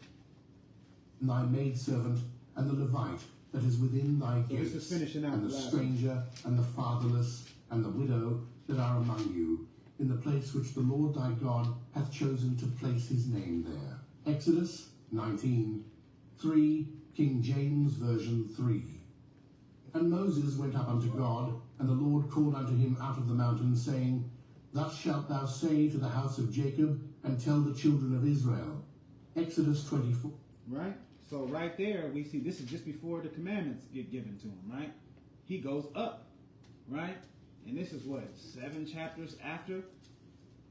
Thy maidservant and the Levite that is within thy gates, this is finishing out and the the last stranger and the fatherless and the widow that are among you, in the place which the Lord thy God hath chosen to place his name there. Exodus 19, 3, King James Version 3. And Moses went up unto God, and the Lord called unto him out of the mountain, saying, Thus shalt thou say to the house of Jacob, and tell the children of Israel. Exodus 24. Right? So right there, we see this is just before the commandments get given to him, right? He goes up, right? And this is what, 7 chapters after,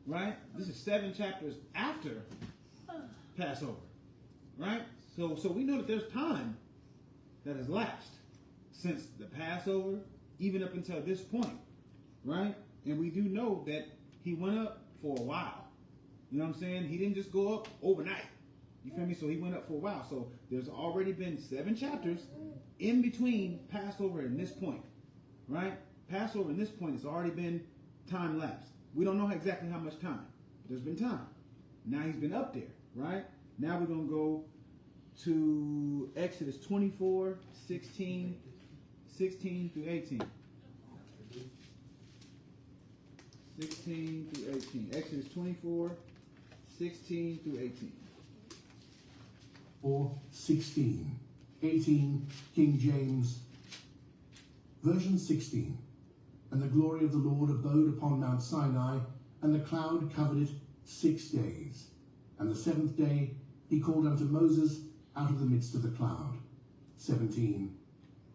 right? This is 7 chapters after Passover, right? So we know that there's time that has lapsed since the Passover, even up until this point, right? And we do know that he went up for a while. You know what I'm saying? He didn't just go up overnight. You feel me? So he went up for a while. So there's already been 7 chapters in between Passover and this point, right? Passover and this point has already been time lapsed. We don't know exactly how much time, but there's been time. Now he's been up there, right? Now we're going to go to Exodus 24, 16 through 18. 16 through 18. Exodus 24, 16 through 18. Or 16, 18, King James Version 16. And the glory of the Lord abode upon Mount Sinai, and the cloud covered it 6 days. And the 7th day he called unto Moses out of the midst of the cloud. 17.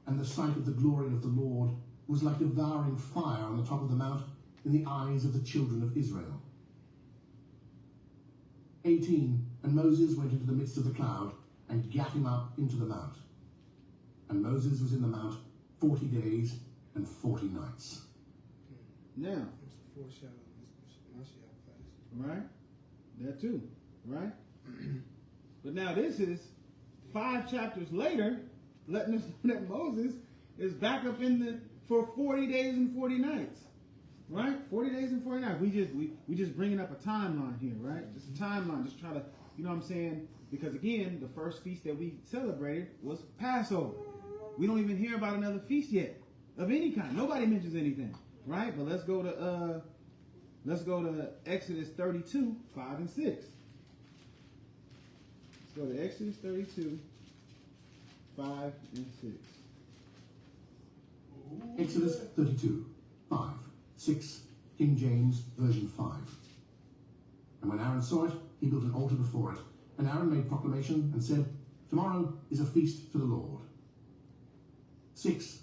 And the sight of the glory of the Lord was like devouring fire on the top of the mount in the eyes of the children of Israel. 18. And Moses went into the midst of the cloud and gat him up into the mount. And Moses was in the mount 40 days and 40 nights. Now, It's a foreshadow of Mashiach fast. right? That too, right? But now this is 5 chapters later, letting us know that Moses is back up for 40 days and 40 nights, right? 40 days and 40 nights. We just bringing up a timeline here, right? Just a timeline, just try to, you know what I'm saying? Because again, the first feast that we celebrated was Passover. We don't even hear about another feast yet of any kind. Nobody mentions anything, right? But let's go to Exodus 32, 5 and 6. Let's go to Exodus 32, 5 and 6. Exodus 32, 5, 6, King James, version 5. And when Aaron saw it, he built an altar before it. And Aaron made proclamation and said, Tomorrow is a feast to the Lord. 6.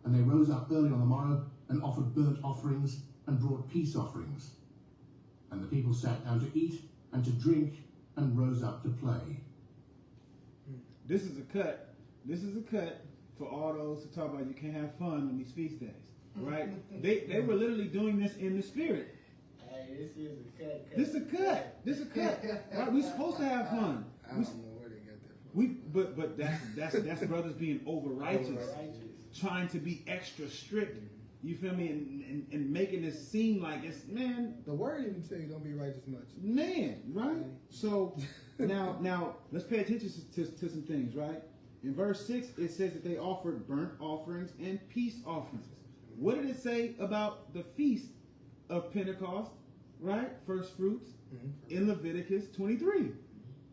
And they rose up early on the morrow and offered burnt offerings and brought peace offerings. And the people sat down to eat and to drink and rose up to play. This is a cut. This is a cut for all those who talk about you can't have fun on these feast days, right? They were literally doing this in the spirit. Hey, this is a cut. This is a cut. This is a cut. Right? We're supposed to have fun. I don't know where they got that from. But that's brothers being over righteous, trying to be extra strict. You feel me? And making it seem like it's The word even tell you don't be righteous much. right? So now let's pay attention to some things, right? In verse 6, it says that they offered burnt offerings and peace offerings. What did it say about the feast of Pentecost, right? First fruits in Leviticus 23.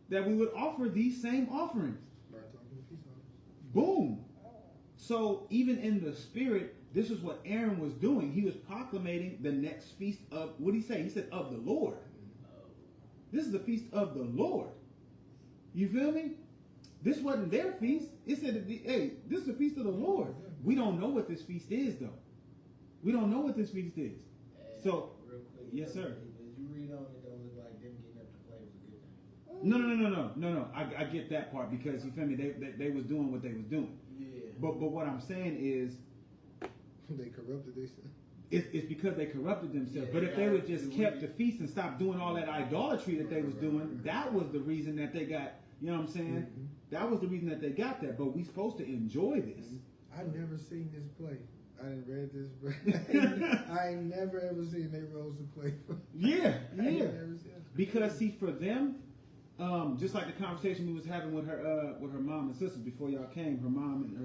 That we would offer these same offerings. Burnt offering, peace offering. Boom. So even in the spirit, this is what Aaron was doing. He was proclamating the next feast of, what did he say? He said, of the Lord. This is the feast of the Lord. You feel me? This wasn't their feast. It said, hey, this is the feast of the Lord. We don't know what this feast is, though. We don't know what this feast is. So, real quick, yes, sir. Did you read on it? Don't look like them getting up to play was a good thing. No. I get that part because, you feel me, they was doing what they was doing. Yeah. But what I'm saying is, They corrupted themselves. it's because they corrupted themselves. Yeah, but if they would yeah. just kept the feast and stopped doing all that idolatry that they was doing, that was the reason that they got, you know what I'm saying? That was the reason that they got that. But we supposed to enjoy this. I never seen this play. I didn't read this. I ain't never ever seen they rose to play. Yeah. I ain't never seen it. Because see, for them, just like the conversation we was having with her mom and sisters before y'all came, her mom and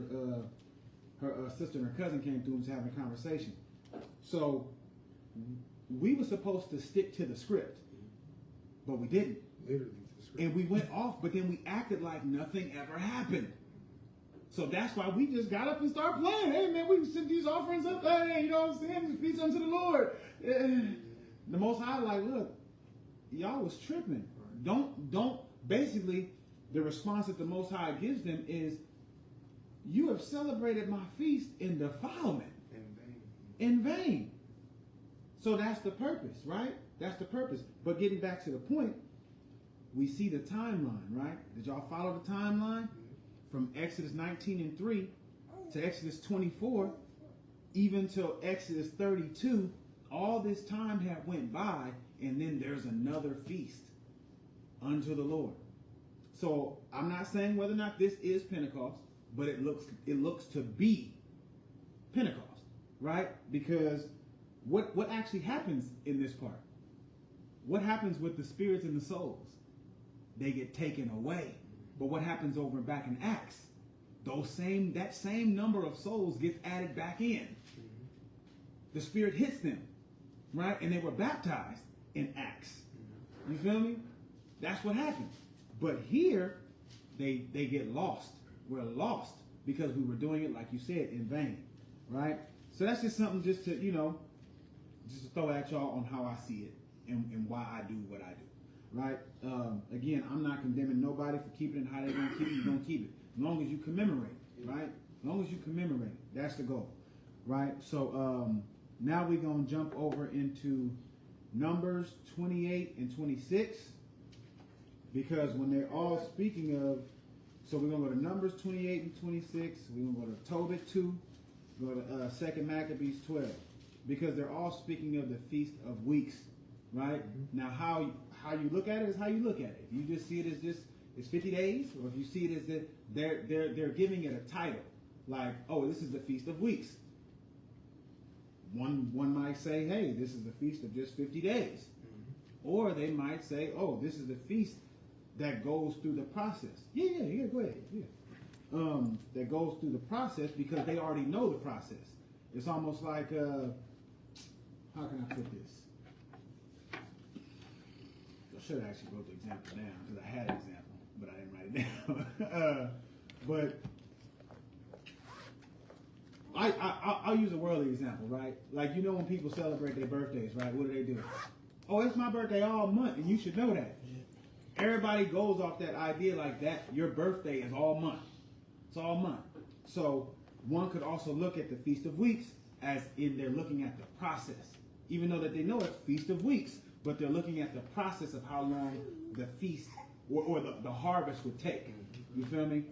her sister and her cousin came through and was having a conversation. So we were supposed to stick to the script, but we didn't. Literally to the script. And we went off, but then we acted like nothing ever happened. So that's why we just got up and started playing. Hey man, we sent these offerings up. Hey, you know what I'm saying? Feast unto the Lord. The Most High, like, look, y'all was tripping. Don't. Basically, the response that the Most High gives them is, you have celebrated my feast in defilement. In vain. So that's the purpose, right? That's the purpose. But getting back to the point, we see the timeline, right? Did y'all follow the timeline? From Exodus 19 and 3 to Exodus 24, even till Exodus 32, all this time had went by, and then there's another feast unto the Lord. So I'm not saying whether or not this is Pentecost, but it looks to be Pentecost, right? Because what actually happens in this part? What happens with the spirits and the souls? They get taken away. But what happens over back in Acts? That same number of souls gets added back in. The Spirit hits them, right? And they were baptized in Acts. You feel me? That's what happened. But here, they get lost. We're lost because we were doing it, like you said, in vain, right? So that's just something just to throw at y'all on how I see it and why I do what I do, right? Again, I'm not condemning nobody for keeping it how they're going to keep it. You're going to keep it. As long as you commemorate, right? As long as you commemorate, that's the goal, right? So now we're going to jump over into Numbers 28 and 26, because when they're all speaking of, so we're going to go to Numbers 28 and 26, we're going to go to Tobit 2, go to 2 Maccabees 12, because they're all speaking of the Feast of Weeks, right? Now, how you look at it is how you look at it. If you just see it as just it's 50 days, or if you see it as that they're giving it a title, like, oh, this is the Feast of Weeks. One might say, hey, this is the feast of just 50 days, or they might say, oh, this is the feast that goes through the process. Yeah, go ahead. Yeah, that goes through the process because they already know the process. It's almost like, how can I put this? I should have actually wrote the example down because I had an example, but I didn't write it down. But I'll use a worldly example, right? Like, you know, when people celebrate their birthdays, right? What do? Oh, it's my birthday all month, and you should know that. Everybody goes off that idea like that. Your birthday is all month. It's all month. So one could also look at the Feast of Weeks as in they're looking at the process. Even though that they know it's Feast of Weeks, but they're looking at the process of how long the feast or the harvest would take. You feel me?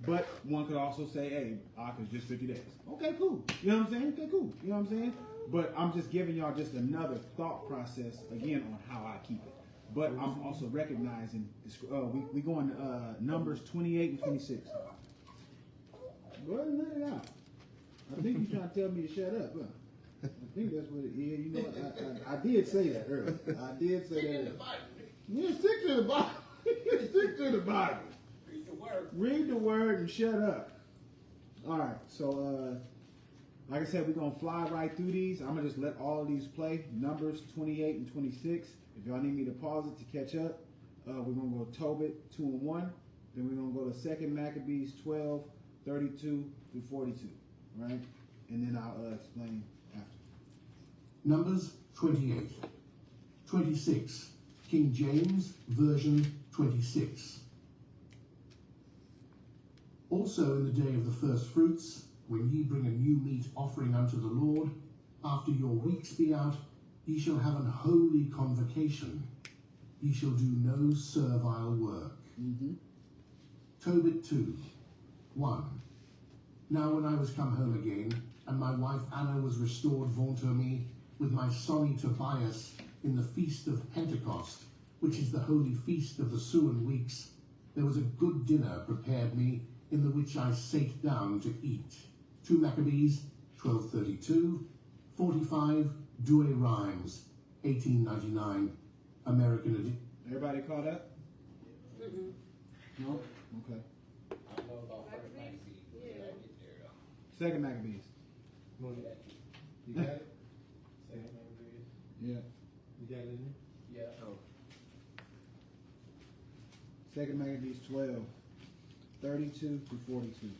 But one could also say, hey, it's just 50 days. Okay, cool. You know what I'm saying? Okay, cool. You know what I'm saying? But I'm just giving y'all just another thought process, again, on how I keep it. But I'm also recognizing, we go on Numbers 28 and 26. Go ahead and let it out. I think you're trying to tell me to shut up, huh? I think that's what it is. You know what? I did say that earlier. I did say that earlier. Yeah, stick to the Bible. Stick to the Bible. Read the word. Read the word and shut up. All right, so like I said, we're going to fly right through these. I'm going to just let all of these play. Numbers 28 and 26. If y'all need me to pause it to catch up, we're going to go Tobit 2 and 1. Then we're going to go to 2 Maccabees 12, 32 through 42. Right? And then I'll explain after. Numbers 28. 26. King James, version 26. Also in the day of the first fruits, when ye bring a new meat offering unto the Lord, after your weeks be out, ye shall have an holy convocation. Ye shall do no servile work. Tobit 2, 1. Now when I was come home again, and my wife Anna was restored unto me, with my sonny Tobias, in the feast of Pentecost, which is the holy feast of the Suan weeks, there was a good dinner prepared me, in the which I sate down to eat. 2 Maccabees 12:32, 45, Douay Rhymes, 1899, American edition. Everybody caught up? No? Okay. I don't know about first Maccabees. Yeah. I get there though. 2 Maccabees. You got it? Second Maccabees. Yeah. You got it in there? Yeah. Oh. 2 Maccabees 12, 32 through 42.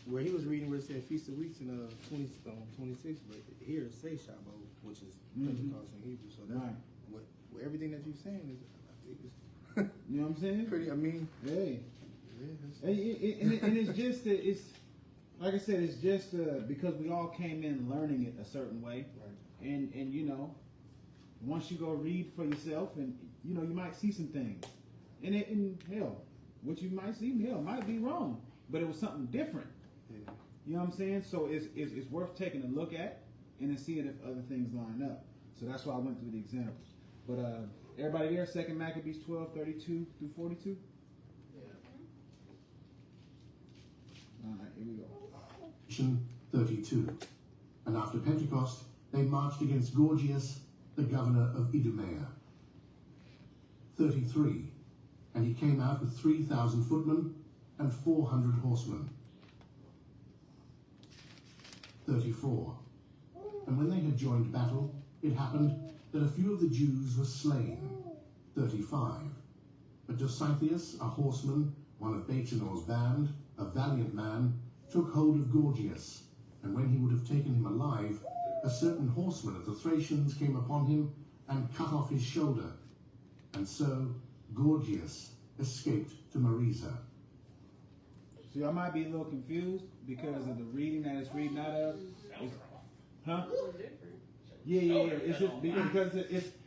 Where he was reading where it said Feast of Weeks in 26, but here it says Shabbat, which is Pentecost in Hebrew. So that Right. what everything that you're saying is, I think You know what I'm saying? it's pretty. I mean, Hey. yeah, And it's just, it's like I said, it's just because we all came in learning it a certain way. Right. And you know, once you go read for yourself, and you know, you might see some things. And hell, what you might see, hell, might be wrong. But it was something different. Yeah. You know what I'm saying? So it's worth taking a look at and then seeing if other things line up. So that's why I went through the examples. But everybody there, 2 Maccabees 12, 32 through 42? Yeah. All right, here we go. 32. And after Pentecost, they marched against Gorgias, the governor of Idumea. 33. And he came out with 3,000 footmen and 400 horsemen. 34. And when they had joined battle, it happened that a few of the Jews were slain. 35. But Dositheus, a horseman, one of Bachenor's band, a valiant man, took hold of Gorgias, and when he would have taken him alive, a certain horseman of the Thracians came upon him and cut off his shoulder. And so Gorgias escaped to Marisa. So y'all might be a little confused because of the reading that it's reading out of. Huh? A little different. Yeah. It's just because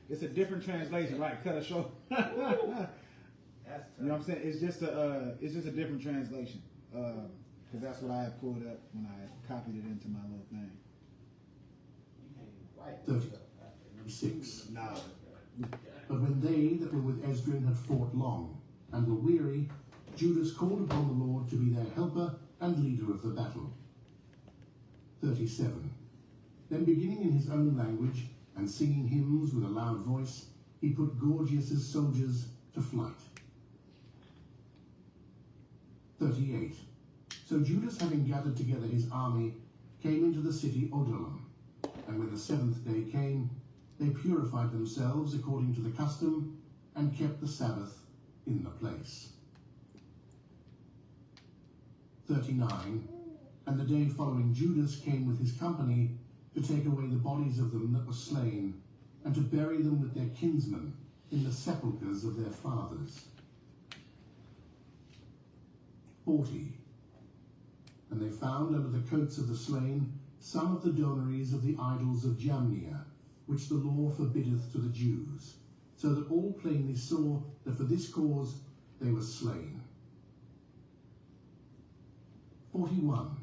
it's a different translation, right? Cut a short. You know what I'm saying? It's just a different translation. Because that's what I had pulled up when I copied it into my little thing. 36. Nah. But when they that were with Esdrin had fought long, and were weary, Judas called upon the Lord to be their helper and leader of the battle. 37. Then beginning in his own language, and singing hymns with a loud voice, he put Gorgias's soldiers to flight. 38. So Judas, having gathered together his army, came into the city Odollam. And when the seventh day came, they purified themselves according to the custom, and kept the Sabbath in the place. 39. And the day following, Judas came with his company to take away the bodies of them that were slain, and to bury them with their kinsmen in the sepulchres of their fathers. 40. And they found under the coats of the slain some of the donaries of the idols of Jamnia, which the law forbiddeth to the Jews, so that all plainly saw that for this cause they were slain. 41.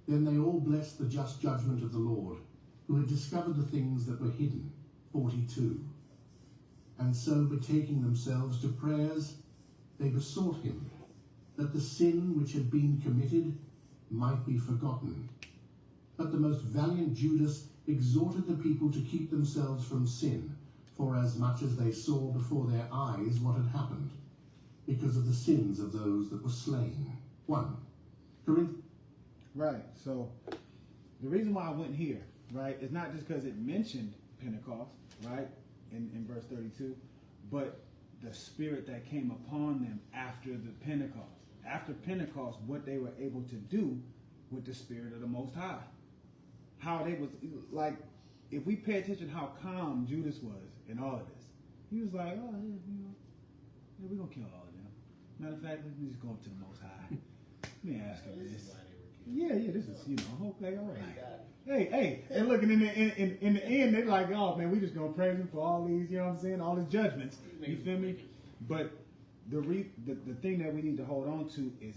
Then they all blessed the just judgment of the Lord, who had discovered the things that were hidden. 42. And so, betaking themselves to prayers, they besought him that the sin which had been committed might be forgotten. But the most valiant Judas exhorted the people to keep themselves from sin, forasmuch as they saw before their eyes what had happened, because of the sins of those that were slain. 1. Right. So the reason why I went here, right, is not just because it mentioned Pentecost, right, in verse 32, but the spirit that came upon them after the Pentecost. After Pentecost, what they were able to do with the Spirit of the Most High. How they was, like, if we pay attention how calm Judas was in all of this, he was like, oh, yeah, we're going to kill all of them. Matter of fact, let me just go up to the Most High. Let me ask him this. Yeah, this is, okay, all right. Hey, and looking in the end, they're like, oh, man, we just going to praise him for all these, you know what I'm saying, all his judgments. You feel me? But the thing that we need to hold on to is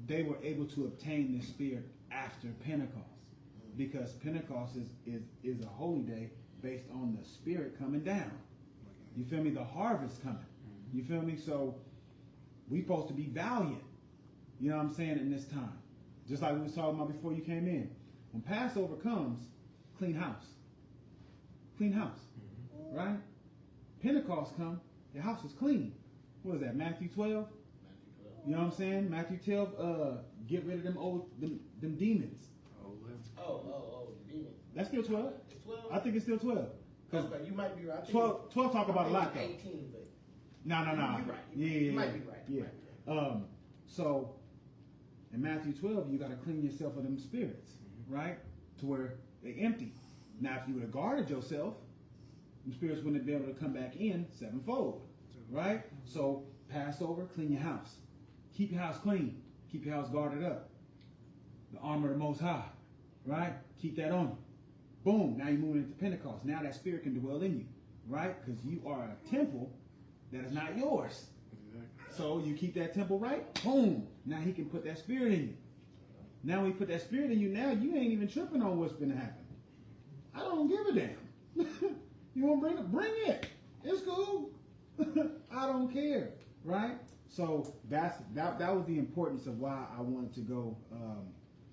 they were able to obtain the Spirit after Pentecost, because Pentecost is a holy day based on the Spirit coming down. You feel me? The harvest coming. You feel me? So we supposed to be valiant. You know what I'm saying? In this time, just like we was talking about before you came in. When Passover comes, clean house, right? Pentecost come, your house is clean. What is that? Matthew 12. You know what I'm saying? Matthew 12. Get rid of them demons. Oh, demons. That's still 12. It's 12? I think it's still 12. Okay, you might be right. 12 talk about a lot though. 18, but No. you're right. You might be right. Yeah. So in Matthew 12, you got to clean yourself of them spirits, right? To where they empty. Now, if you would have guarded yourself, the spirits wouldn't have been able to come back in sevenfold, right? So Passover, clean your house. Keep your house clean. Keep your house guarded up. The armor of the Most High, right? Keep that on you. Boom, now you're moving into Pentecost. Now that spirit can dwell in you, right? Because you are a temple that is not yours. So you keep that temple right, boom. Now he can put that spirit in you. Now when he put that spirit in you, now you ain't even tripping on what's going to happen. I don't give a damn. You want to bring it? Bring it. It's cool. I don't care, right? So that was the importance of why I wanted to go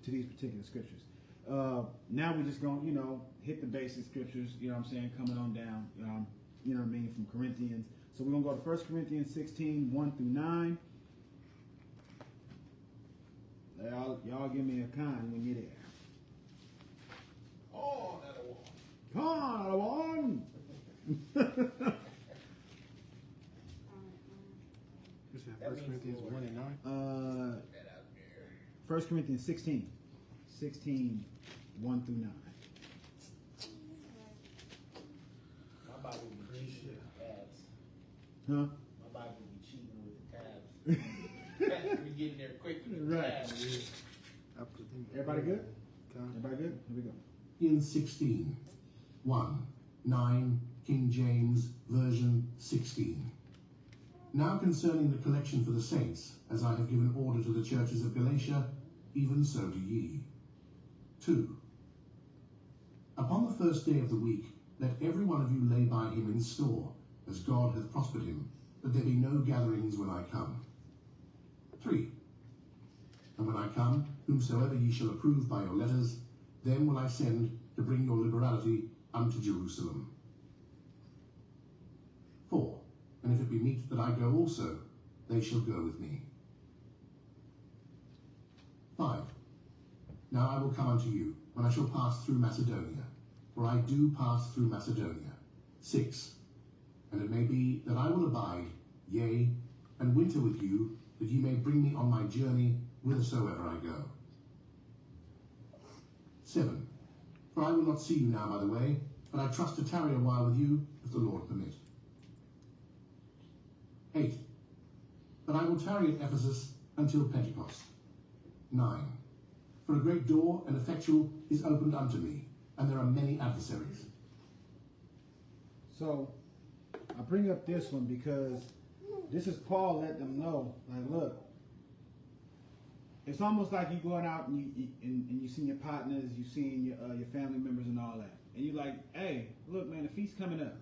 to these particular scriptures. Now we're just going to, hit the basic scriptures, you know what I'm saying, coming on down, you know what I mean, from Corinthians. So we're going to go to 1 Corinthians 16, 1 through 9. Y'all give me a kind when you're there. Oh, that one. Come on! What's that, 1 Corinthians 1 and 9? 1 Corinthians 16, 1 through 9. My Bible was pretty shit. Huh? My Bible be cheating with the tabs. We getting there quick with the Right. tabs. Everybody good? Everybody good? Here we go. In 16. 1. 9, King James, version 16. Now concerning the collection for the saints, as I have given order to the churches of Galatia, even so do ye. 2. Upon the first day of the week, let every one of you lay by him in store, as God hath prospered him, that there be no gatherings when I come. 3. And when I come, whomsoever ye shall approve by your letters, them will I send to bring your liberality unto Jerusalem. 4. And if it be meet that I go also, they shall go with me. 5. Now I will come unto you, when I shall pass through Macedonia, for I do pass through Macedonia. 6. And it may be that I will abide, yea, and winter with you, that ye may bring me on my journey whithersoever I go. 7. For I will not see you now by the way, but I trust to tarry a while with you, if the Lord permit. 8. But I will tarry at Ephesus until Pentecost. 9. For a great door and effectual is opened unto me, and there are many adversaries. So, I bring up this one because this is Paul letting them know, like, look, it's almost like you going out and you see your partners, you seeing your family members and all that, and you like, hey, look, man, the feast's coming up.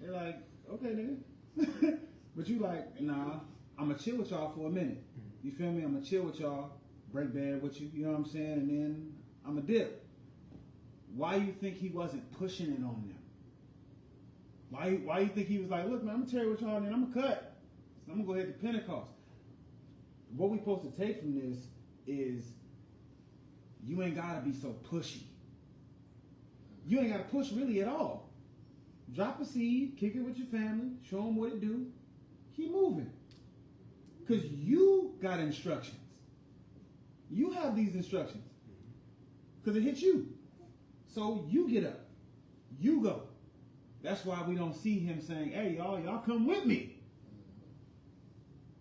They're like, okay, nigga, but you like, nah, I'm gonna chill with y'all for a minute. You feel me? I'm gonna chill with y'all, break bread with you. You know what I'm saying? And then I'm gonna dip. Why you think he wasn't pushing it on them? Why you think he was like, look, man, I'm gonna tell you what y'all, and then I'm gonna cut. So I'm gonna go ahead to Pentecost. What we supposed to take from this is you ain't gotta be so pushy. You ain't gotta push really at all. Drop a seed, kick it with your family, show them what it do, keep moving. Because you got instructions. You have these instructions. Because it hits you. So you get up. You go. That's why we don't see him saying, hey, y'all come with me.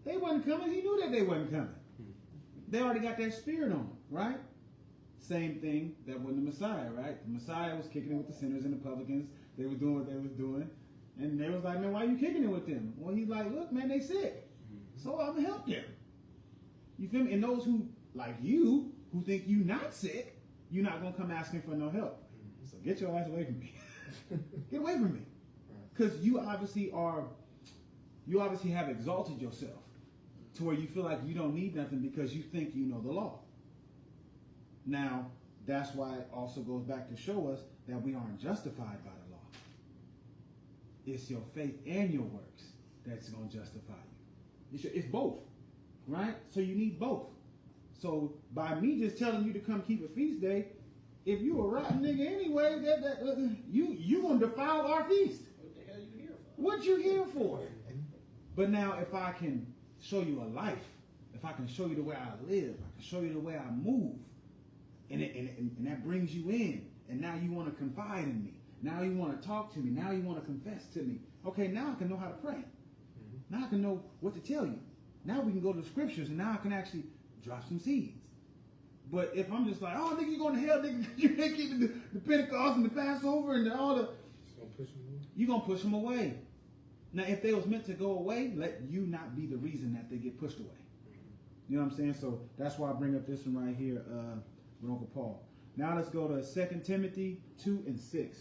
They wasn't coming. He knew that they wasn't coming. They already got that spirit on them, right? Same thing that with the Messiah, right? The Messiah was kicking it with the sinners and the publicans. They were doing what they was doing. And they was like, man, why are you kicking it with them? Well, he's like, look, man, they sick. So I'm going to help them. You feel me? And those who, like you, who think you not sick, you're not going to come asking for no help. So get your ass away from me. Get away from me. Because you obviously have exalted yourself to where you feel like you don't need nothing because you think you know the law. Now, that's why it also goes back to show us that we aren't justified by the law. It's your faith and your works that's going to justify you. It's both, right? So you need both. So by me just telling you to come keep a feast day, if you a rotten nigga anyway, you gonna defile our feast. What the hell you here for? What you here for? But now if I can show you a life, if I can show you the way I live, I can show you the way I move, and that brings you in, and now you want to confide in me. Now you want to talk to me. Now you want to confess to me. Okay, now I can know how to pray. Now I can know what to tell you. Now we can go to the scriptures, and now I can actually drop some seeds. But if I'm just like, oh, nigga, you going to hell, nigga, you ain't keeping the Pentecost and the Passover and all the... You're going to push them away. Now, if they was meant to go away, let you not be the reason that they get pushed away. You know what I'm saying? So that's why I bring up this one right here with Uncle Paul. Now let's go to 2 Timothy 2 and 6.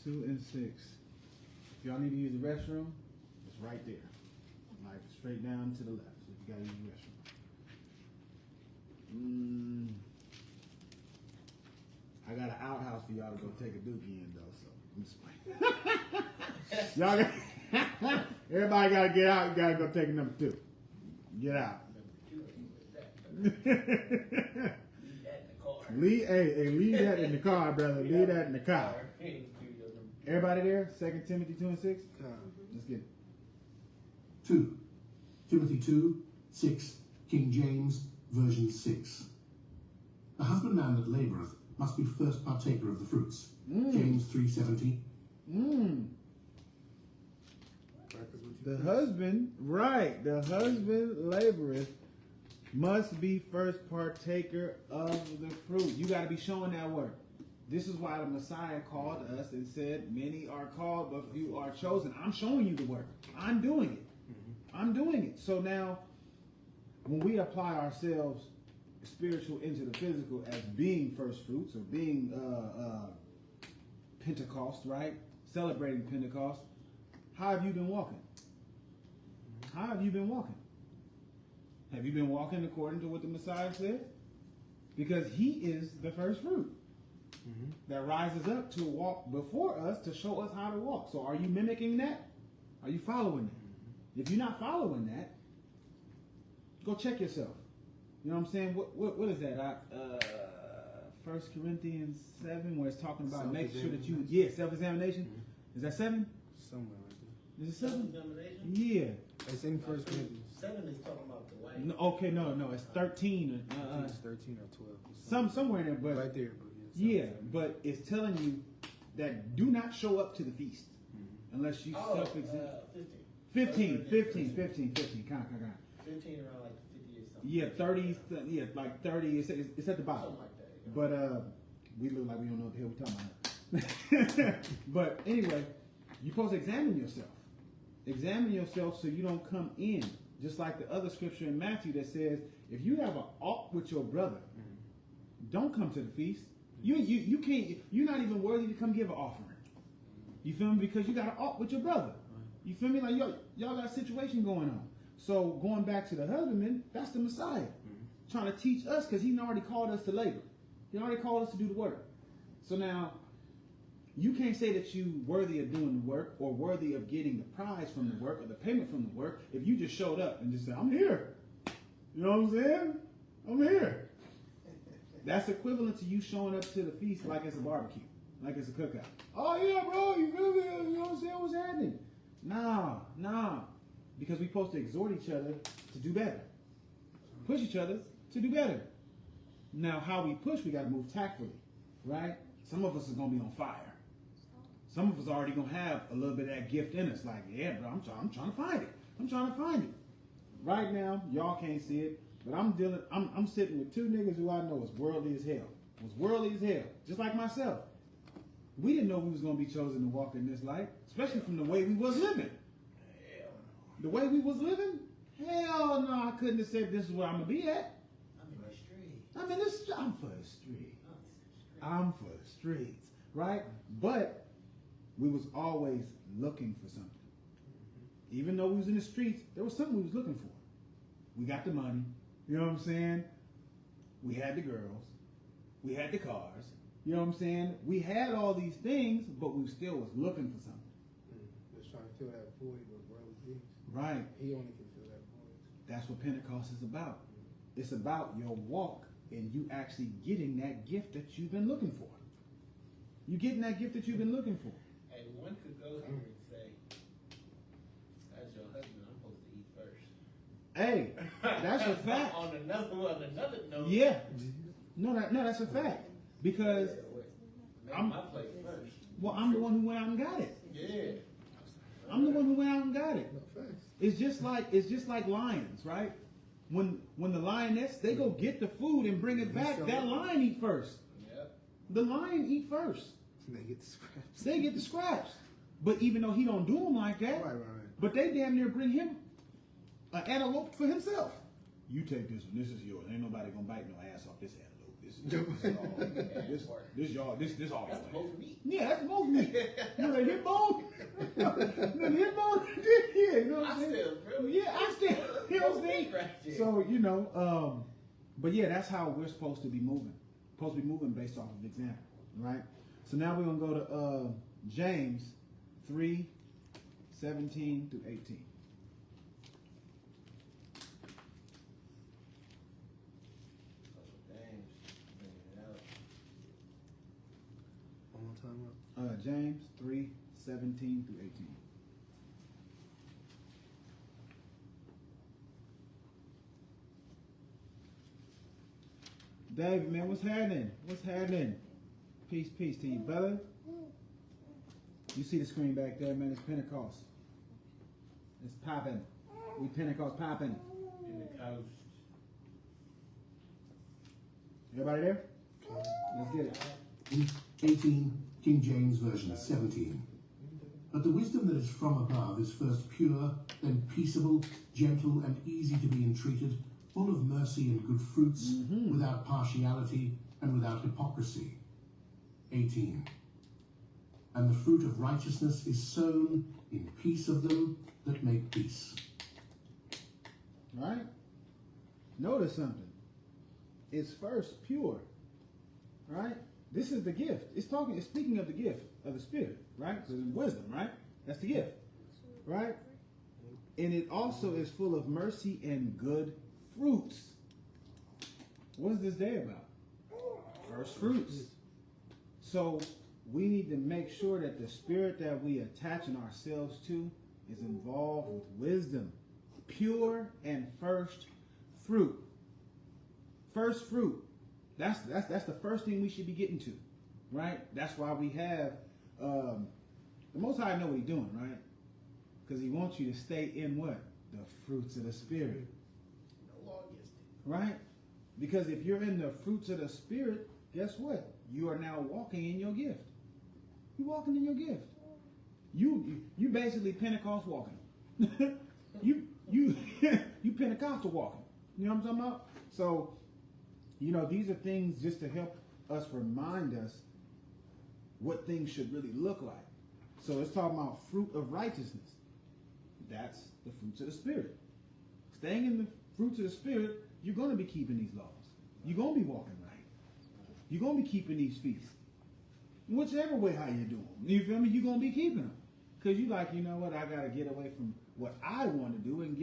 2 and 6. If y'all need to use the restroom, it's right there. Like straight down to the left. So if you got to use the restroom. I got an outhouse for y'all to go take a dookie in though, so I'm just playing. Y'all got, everybody got to get out. You got to go take a number 2. Get out. Leave that in the car, brother. Leave that in the car. Everybody there? 2 Timothy 2 and 6? Let's get it. 2. Timothy 2, 6, King James, version 6. The husbandman that laboureth must be first partaker of the fruits. James 3:70. The husband, right? The husband laboreth must be first partaker of the fruit. You got to be showing that work. This is why the Messiah called us and said, "Many are called, but few are chosen." I'm showing you the work. I'm doing it. I'm doing it. So now, when we apply ourselves spiritual into the physical as being first fruits or being Pentecost, right? Celebrating Pentecost. How have you been walking? How have you been walking? Have you been walking according to what the Messiah said? Because he is the first fruit that rises up to walk before us to show us how to walk. So are you mimicking that? Are you following that? If you're not following that, go check yourself. You know what I'm saying? What is that? 1 Corinthians 7, where it's talking about making sure that you, self-examination. Is that 7? Somewhere right there. Is it 7? Self-examination? Yeah. It's in First Corinthians. 7 is talking about the wife. No, okay, no, it's 13. It's 13 or 12. Somewhere in there, but Right there, but yeah, but it's telling you that do not show up to the feast unless you self-examine. 15, kind of. 15 around like 58 something. Yeah, 30, like 30. It's at the bottom. Something like that. Yeah. But we look like we don't know what the hell we're talking about. But anyway, you're supposed to examine yourself. Examine yourself so you don't come in. Just like the other scripture in Matthew that says, if you have an ought with your brother, don't come to the feast. You can't. You're not even worthy to come give an offering. You feel me? Because you got an ought with your brother. You feel me? Like y'all got a situation going on. So going back to the husbandman, that's the Messiah. Trying to teach us because he already called us to labor. He already called us to do the work. So now, you can't say that you worthy of doing the work or worthy of getting the prize from the work or the payment from the work if you just showed up and just said, "I'm here." You know what I'm saying? I'm here. That's equivalent to you showing up to the feast like it's a barbecue, like it's a cookout. Oh yeah, bro, you feel me? You know what I'm saying? What's happening? Nah. Because we're supposed to exhort each other to do better. Push each other to do better. Now, how we push, we got to move tactfully, right? Some of us is going to be on fire. Some of us already going to have a little bit of that gift in us. Like, yeah, bro, I'm trying to find it. I'm trying to find it. Right now, y'all can't see it, but I'm sitting with two niggas who I know is worldly as hell. Was worldly as hell. Just like myself. We didn't know we was going to be chosen to walk in this light, especially from the way we was living. The way we was living? Hell no, I couldn't have said this is where I'm going to be at. I'm in the street. I'm for the street. I'm for the streets, right? But we was always looking for something. Even though we was in the streets, there was something we was looking for. We got the money, you know what I'm saying? We had the girls, we had the cars, you know what I'm saying? We had all these things, but we still was looking for something. Just trying to fill that void with worldly things. Right. He only can fill that void. That's what Pentecost is about. It's about your walk and you actually getting that gift that you've been looking for. You getting that gift that you've been looking for. And one could go here and say, as your husband, I'm supposed to eat first. Hey, that's a fact. on another note. Yeah. No, that's a fact. Because Make I'm- my plate first. well, I'm the one who went out and got it. Yeah. I'm the one who went out and got it. No facts. It's just like lions, right? When the lioness, they go get the food and bring it back, that lion eat first. Yep. The lion eat first. They get the scraps. They get the scraps. But even though he don't do them like that, Right. but they damn near bring him an antelope for himself. You take this one. This is yours. Ain't nobody gonna bite no ass off this antelope. This all yours. This all That's yours. most meat. Yeah, that's most meat. You know the hip bone? The hip bone? Yeah, you know what I'm saying? I still, you know what I'm saying? So, you know, but yeah, that's how we're supposed to be moving. Supposed to be moving based off of example, right? So now we're going to go to James 3:17 through 18. One more time. James 3:17 through 18. David, man, what's happening? What's happening? Peace to you, brother. You see the screen back there, man. It's Pentecost. It's popping. We Pentecost popping. Pentecost. Everybody there? Let's get it. 18, King James Version 17. But the wisdom that is from above is first pure, then peaceable, gentle, and easy to be entreated, full of mercy and good fruits, without partiality and without hypocrisy. 18. And the fruit of righteousness is sown in peace of them that make peace. Right? Notice something. It's first pure. Right? This is the gift. It's speaking of the gift of the Spirit, right? Because it's wisdom, right? That's the gift. Right? And it also is full of mercy and good fruits. What is this day about? First fruits. So we need to make sure that the spirit that we attaching ourselves to is involved with wisdom, pure and first fruit. First fruit. That's the first thing we should be getting to, right? That's why we have the Most High know what He's doing, right? Because He wants you to stay in what? The fruits of the Spirit. No law against it. Right? Because if you're in the fruits of the Spirit, guess what? You are now walking in your gift. You're walking in your gift. You basically Pentecost walking. you Pentecostal walking. You know what I'm talking about? So, these are things just to help us remind us what things should really look like. So it's talking about fruit of righteousness. That's the fruits of the Spirit. Staying in the fruits of the Spirit, you're going to be keeping these laws. You're going to be walking right. You're going to be keeping these feasts. Whichever way how you do them. You feel me? You're going to be keeping them. Because you like, you know what? I got to get away from what I want to do and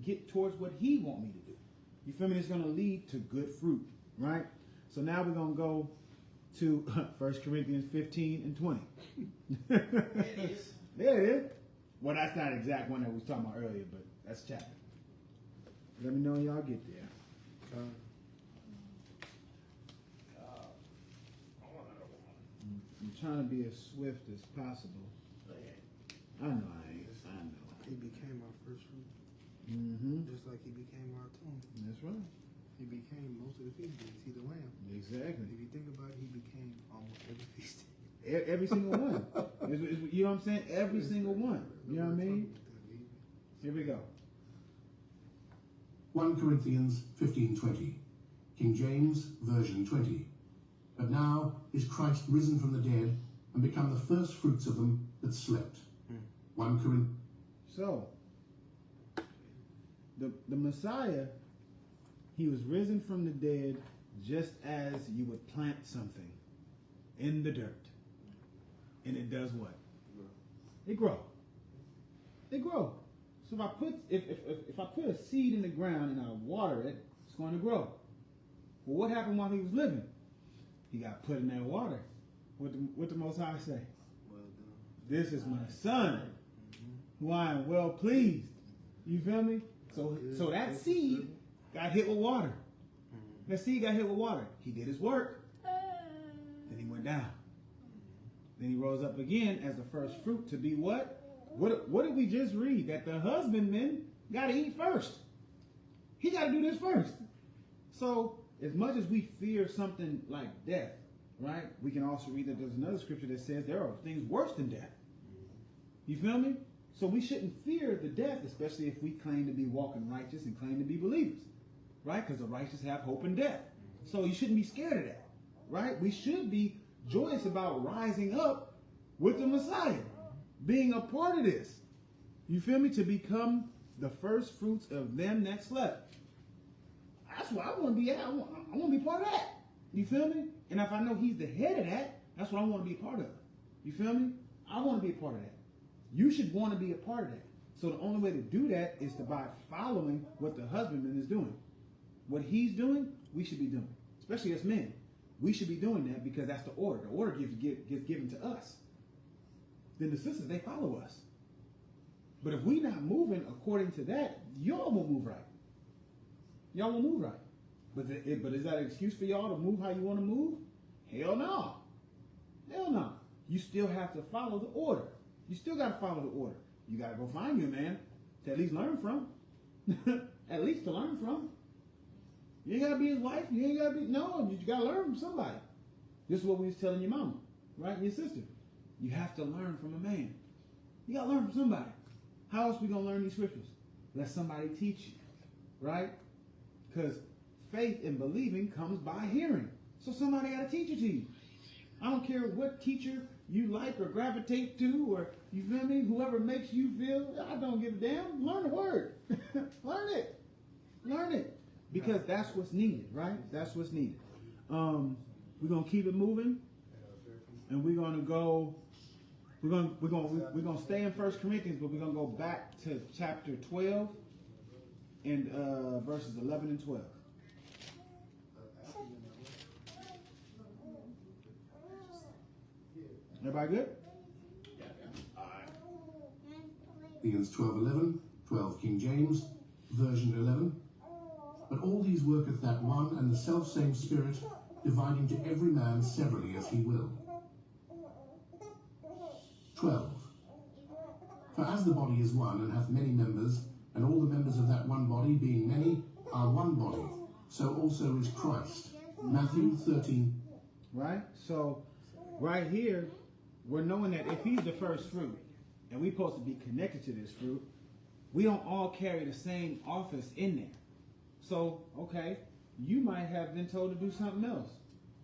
get towards what He want me to do. You feel me? It's going to lead to good fruit. Right? So now we're going to go to 1 Corinthians 15 and 20. There it is. There it is. Well, that's not the exact one that we was talking about earlier, but that's chapter. Let me know when y'all get there. I'm trying to be as swift as possible. I know I ain't. I know. He became our first fruit, Mm-hmm. just like He became our atonement. That's right. He became most of the feast days. He's the Lamb. Exactly. If you think about it, He became almost every feast day. Every single one. You know what I'm saying? Every single one. You know what I mean? Here we go. 1 Corinthians 15:20, King James Version 20. But now is Christ risen from the dead and become the first fruits of them that slept. 1 Corinthians. So, the Messiah, He was risen from the dead just as you would plant something in the dirt. And it does what? It grows. It grows. So if I put a seed in the ground and I water it, it's going to grow. Well, what happened while He was living? He got put in that water. What the Most High say? Well done. This is my Son, who I am well pleased. You feel me? So that seed got hit with water. That seed got hit with water. He did His work. Then He went down. Then He rose up again as the first fruit to be what? What did we just read? That the husbandman got to eat first. He got to do this first. So as much as we fear something like death, right? We can also read that there's another scripture that says there are things worse than death. You feel me? So we shouldn't fear the death, especially if we claim to be walking righteous and claim to be believers, right? Because the righteous have hope in death. So you shouldn't be scared of that, right? We should be joyous about rising up with the Messiah, being a part of this. You feel me? To become the first fruits of them that slept. That's what I want to be at. I want to be part of that. You feel me? And if I know He's the head of that, that's what I want to be a part of. You feel me? I want to be a part of that. You should want to be a part of that. So the only way to do that is by following what the husbandman is doing. What he's doing, we should be doing. Especially as men. We should be doing that because that's the order. The order gets given to us. Then the sisters, they follow us. But if we're not moving according to that, y'all won't move right. Y'all won't move right. But is that an excuse for y'all to move how you want to move? Hell no. Hell no. you still have to follow the order. You still got to follow the order. You got to go find you a man to at least learn from. At least to learn from. You ain't got to be his wife. You ain't got to be, no, you got to learn from somebody. This is what we was telling your mama, right? And your sister. You have to learn from a man. You got to learn from somebody. How else we going to learn these scriptures? Let somebody teach you, right? Because faith and believing comes by hearing. So somebody got to teach it to you. I don't care what teacher you like or gravitate to, or you feel me, whoever makes you feel, I don't give a damn. Learn the word. Learn it. Learn it. Because that's what's needed, right? That's what's needed. We're gonna keep it moving, and we're gonna go. We're gonna stay in 1 Corinthians, but we're gonna go back to chapter 12 and verses 11 and 12. Everybody good? Begins 12:11, 12 King James, version 11. But all these worketh that one and the selfsame Spirit, dividing to every man severally as he will. 12. For as the body is one and hath many members, and all the members of that one body, being many, are one body, so also is Christ. Matthew 13. Right? So, right here, we're knowing that if he's the first fruit, and we're supposed to be connected to this fruit, we don't all carry the same office in there. So, okay, you might have been told to do something else.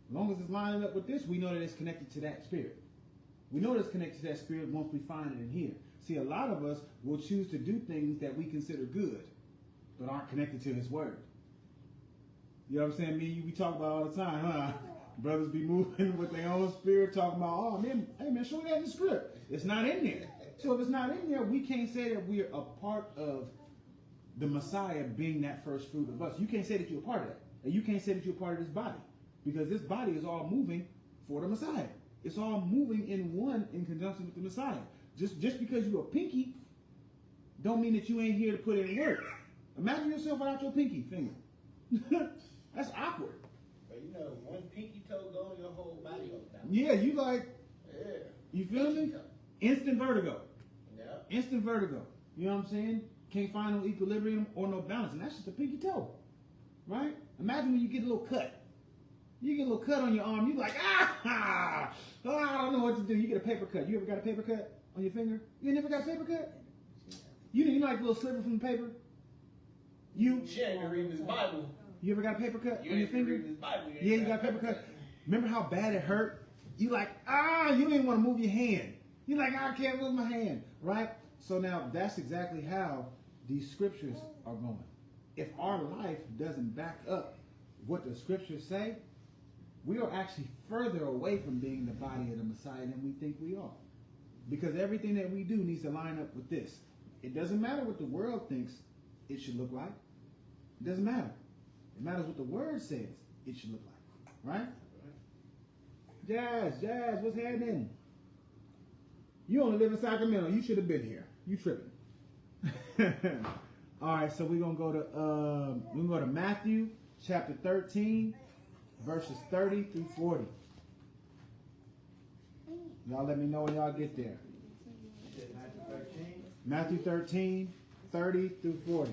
As long as it's lining up with this, we know that it's connected to that spirit. We know that it's connected to that spirit once we find it in here. See, a lot of us will choose to do things that we consider good, but aren't connected to his word. You know what I'm saying? Me and you, we talk about all the time, huh? Brothers be moving with their own spirit, talking about, oh man, hey man, show me that in the script. It's not in there. So if it's not in there, we can't say that we're a part of the Messiah being that first fruit of us. You can't say that you're a part of that. And you can't say that you're a part of this body. Because this body is all moving for the Messiah. It's all moving in one in conjunction with the Messiah. Just because you're a pinky, don't mean that you ain't here to put in work. Imagine yourself without your pinky finger. That's awkward. But you know, one pinky toe go, your whole body goes down. Yeah, you like, Yeah. you feel me? Instant vertigo. Yeah. Instant vertigo. You know what I'm saying? Can't find no equilibrium or no balance. And that's just a pinky toe. Right? Imagine when you get a little cut. You get a little cut on your arm. You're like, oh, I don't know what to do. You get a paper cut. You ever got a paper cut on your finger? You never got a paper cut? You like a little sliver from the paper? You ain't reading his Bible. You ever got a paper cut on your ain't finger? reading his Bible. Yeah, you got a paper cut. Remember how bad it hurt? You like, you didn't want to move your hand. You're like, I can't move my hand, right? So now that's exactly how these scriptures are going. If our life doesn't back up what the scriptures say, we are actually further away from being the body of the Messiah than we think we are. Because everything that we do needs to line up with this. It doesn't matter what the world thinks it should look like. It doesn't matter. It matters what the word says it should look like. Right? Jazz, what's happening? You only live in Sacramento. You should have been here. You tripping. All right, so we're gonna go to Matthew chapter 13, verses 30 through 40. Y'all let me know when y'all get there. Matthew 13, 30 through 40.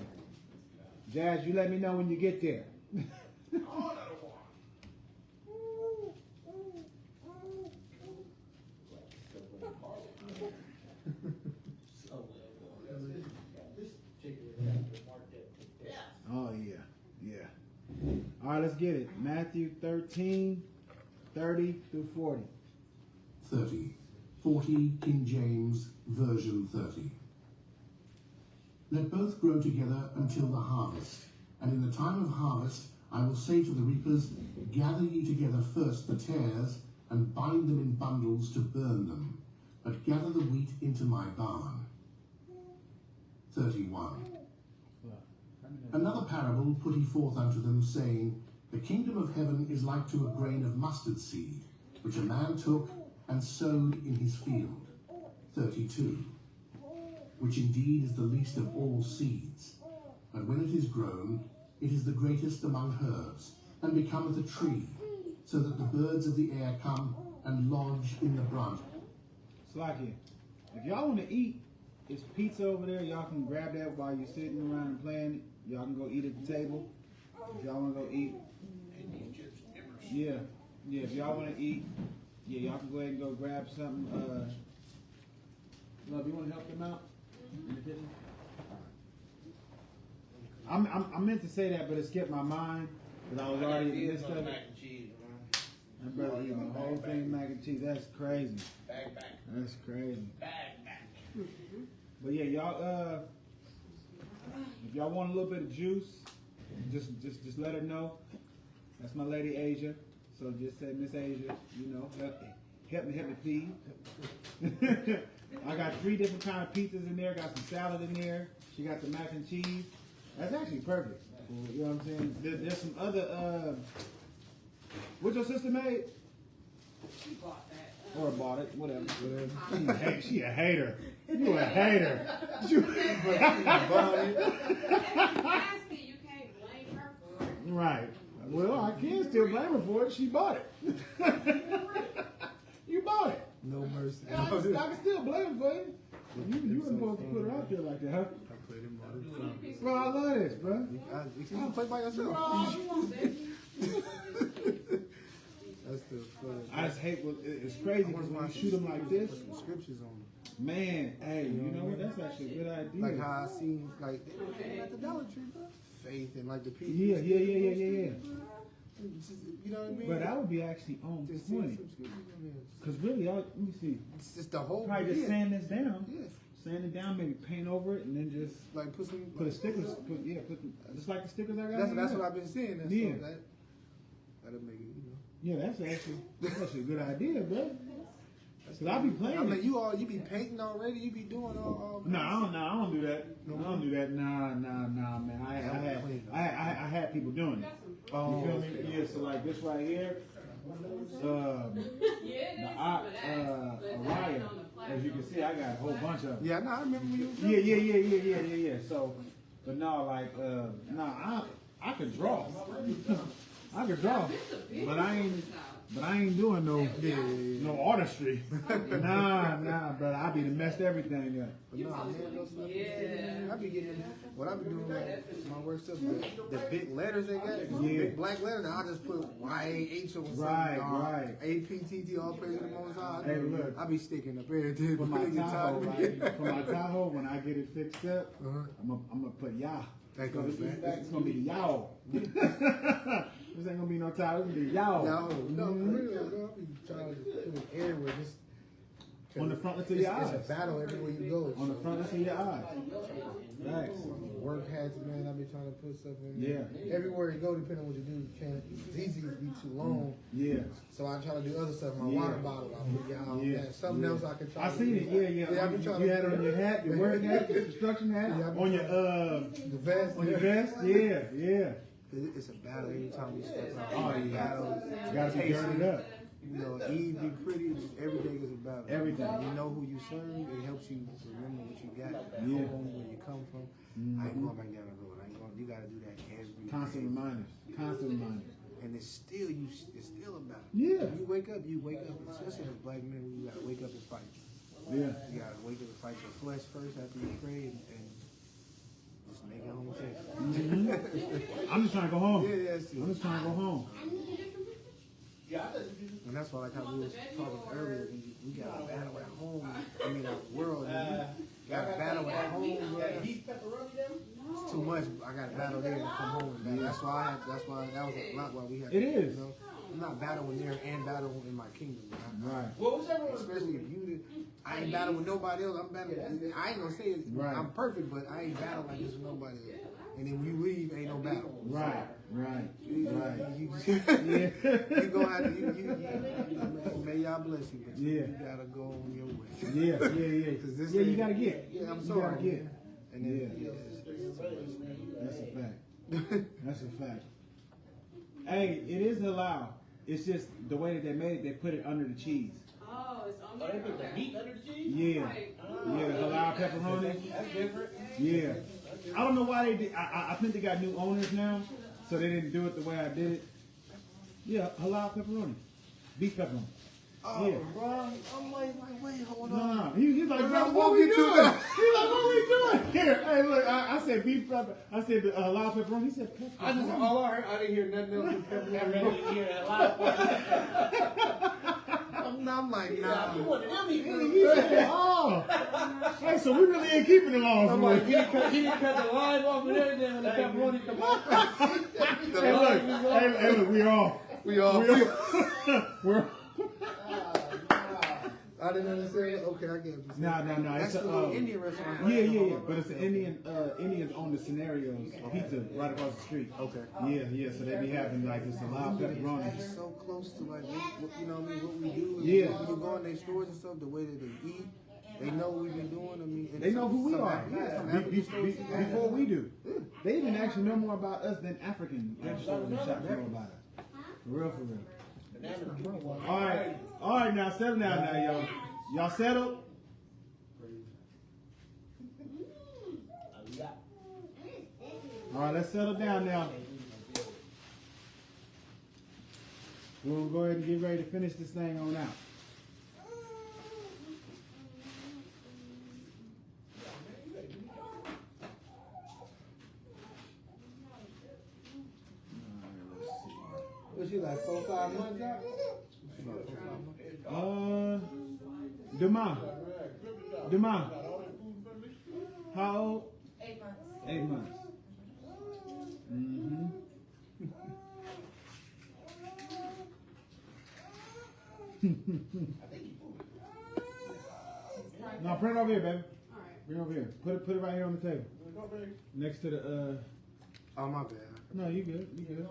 Jazz, you let me know when you get there. Oh, yeah. All right, let's get it. Matthew 13, 30 through 40. 30. 40 King James, version 30. Let both grow together until the harvest. And in the time of harvest, I will say to the reapers, gather ye together first the tares, and bind them in bundles to burn them, but gather the wheat into my barn. 31. Another parable put he forth unto them, saying, the kingdom of heaven is like to a grain of mustard seed, which a man took and sowed in his field. 32. Which indeed is the least of all seeds, but when it is grown, it is the greatest among herbs, and becometh a tree, so that the birds of the air come and lodge in the Slacky. If y'all want to eat, it's pizza over there. Y'all can grab that while you're sitting around and playing. Y'all can go eat at the table. If y'all want to go eat. Yeah. Yeah, if y'all want to eat, yeah, y'all can go ahead and go grab something. Love, you want to help them out in the kitchen? I meant to say that, but it skipped my mind because I was already in the midst of it. Mac and cheese, man. My brother eating the whole thing of mac and cheese. That's crazy. Bag. That's crazy. Bag. But yeah, y'all. If y'all want a little bit of juice, just let her know. That's my lady Asia. So just say Miss Asia, you know, help me please. I got 3 different kind of pizzas in there. Got some salad in there. She got the mac and cheese. That's actually perfect. You know what I'm saying? There's some other. What your sister made? She bought that. Or bought it, whatever. She a hater. You a hater. You bought it. Nasty, you can't blame her for it. Right. Well, I can still blame her for it. She bought it. You bought it. No mercy. I can still blame her for it. You weren't supposed to put her out there like that, huh? I played him all the time. Bro, I love this, bro. You can play by yourself. That's still fun. I just hate when it's crazy because when you shoot them like this, Put some scriptures on them. man, hey, you know what? That's actually a good idea. Like how I seen, like, they at the Dollar Tree, bro. Faith and like the people. Yeah. You know what I mean? But that would be actually on Just see point. some scriptures on there. Because really, let me see. It's just the whole. Probably just sand this down. Yeah. Sand it down, maybe paint over it, and then just Like put some. put a stickers. Just like the stickers I got. That's what I've been seeing. That's Yeah. so that'll make it, you know. Yeah, that's actually a good idea, bro. Cause I be playing. I mean, it. you be painting already. You be doing all. No, I don't do that. I don't do that. Nah, man. I had people doing it. You feel me? Yeah. So like this right here, Araya. As you can see, I got a whole bunch of them. Yeah, no, I remember when you was Yeah. So, but no, like, I could draw. I could draw, but I ain't doing no artistry. Nah, brother. I be to messed everything up. But no, man, I be getting what I be doing like my work stuff. The big letters they got, the big black letters. I just put YAH or something. Right. APTT, all praise to the Most High. Hey, look. I be sticking up everything. For my Tahoe, when I get it fixed up, I'm gonna put Yah. That goes back. It's gonna be Yao. This ain't gonna be no Tahoe. It's gonna be Yao. No, for real, bro. I be trying to put it everywhere. Just on the frontlets of your eyes. It's a battle everywhere you go. On the frontlets of your eyes. Thanks. Work hats, man. I be trying to put stuff in. Yeah. Everywhere you go, depending on what you do, it's easy to be too long. Yeah. So I try to do other stuff. My water bottle, I put y'all. Yeah. Something else I can try. I seen it. Yeah. I be trying you to had it on your hat, your work hat, your construction hat, on your the vest. on your vest. Yeah. It's a battle every time we step out. Oh yeah. Battle. You gotta be girded up. You know, Eve be pretty. Every day is a battle. Everything. You know who you serve. It helps you remember what you got. Yeah. Home, where you come from. I ain't going back down the road. I ain't going. You got to do that every Constant day. reminders. And it's still a battle. Yeah. You wake up. Especially as black men, you got to wake up and fight. Yeah. You got to wake up and fight your flesh first after you pray and just make it home safe. I'm just trying to go home. Yeah. I'm just trying to go home. And that's why, like how we was talking earlier, we got a battle at home. I mean, at world. Got a battle at home. It's too much. I got a battle there and come home and battle. That's why that was a lot why we had. It is. You know? I'm not battling there and battling in my kingdom. Right. Especially if you did. I ain't battling with nobody else. I'm battling. I ain't gonna say it. Right. I'm perfect, but I ain't battling like this with nobody else. And then when you leave, ain't no battle. Right. You gonna have to. May y'all bless you, but you gotta go on your way. Yeah. Cause this You gotta get. Yeah, I'm You sorry. gotta get. And then, That's a fact. Hey, it is halal. It's just the way that they made it. They put it under the cheese. Oh, it's on They put the meat under the cheese? Yeah. Yeah, the halal pepperoni. That's different. Yeah. I don't know why they did. I think they got new owners now, so they didn't do it the way I did it. Yeah, halal pepperoni, beef pepperoni. Oh, Yeah. bro. I'm like, wait, hold No, on. no. He's like, We're bro, not what we walking doing? to He's like, what we doing? Here, hey, look, I said beef pepper. I said loud pepperoni. He said pepperoni. I just all I heard. I didn't hear nothing else. I really didn't hear that loud. I'm like, nah. You wanted them He to said, oh. Hey, so we really ain't keeping the laws. I'm for like, real. he didn't cut the line off and everything when the pepperoni come out. Hey, look, we off. We all. We're I didn't understand. Okay, I get you. No. That's It's a little Indian restaurant. Yeah. But it's an Indians own the Scenarios pizza right across the street. Okay. Yeah. So they be having like this loud pepperoni. It's so close to like what you know what I mean, what we do. And Yeah. When you go in their stores and stuff, the way that they eat, they know what we've been doing. I mean, and They know who we some are. African Be- stores, before we do. They even actually know more about us than African stores and shops know about us. For real. All right, now settle down now, y'all. Y'all settled? All right, let's settle down now. We'll go ahead and get ready to finish this thing on out. Was she like 4-5 months out? Dema. How old? 8 months. 8 months. Mm-hmm. No, put it over here, baby. All right. Bring it over here. Put it right here on the table. Next to the Oh my bad. No, you good. You good.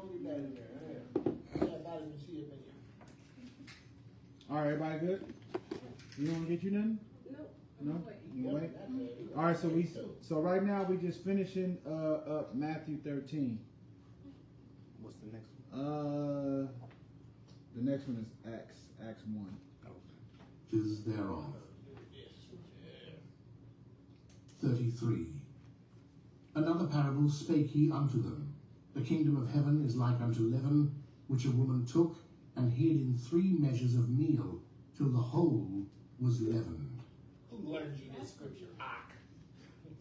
All right, everybody good? You don't want to get you nothing? Nope. No? Wait. You wait? All right, so right now we just finishing up Matthew 13. What's the next one? The next one is Acts 1. Is thereof. 33. Another parable spake he unto them. The kingdom of heaven is like unto leaven, which a woman took and hid in 3 measures of meal, till the whole was leavened. Who learned you this scripture?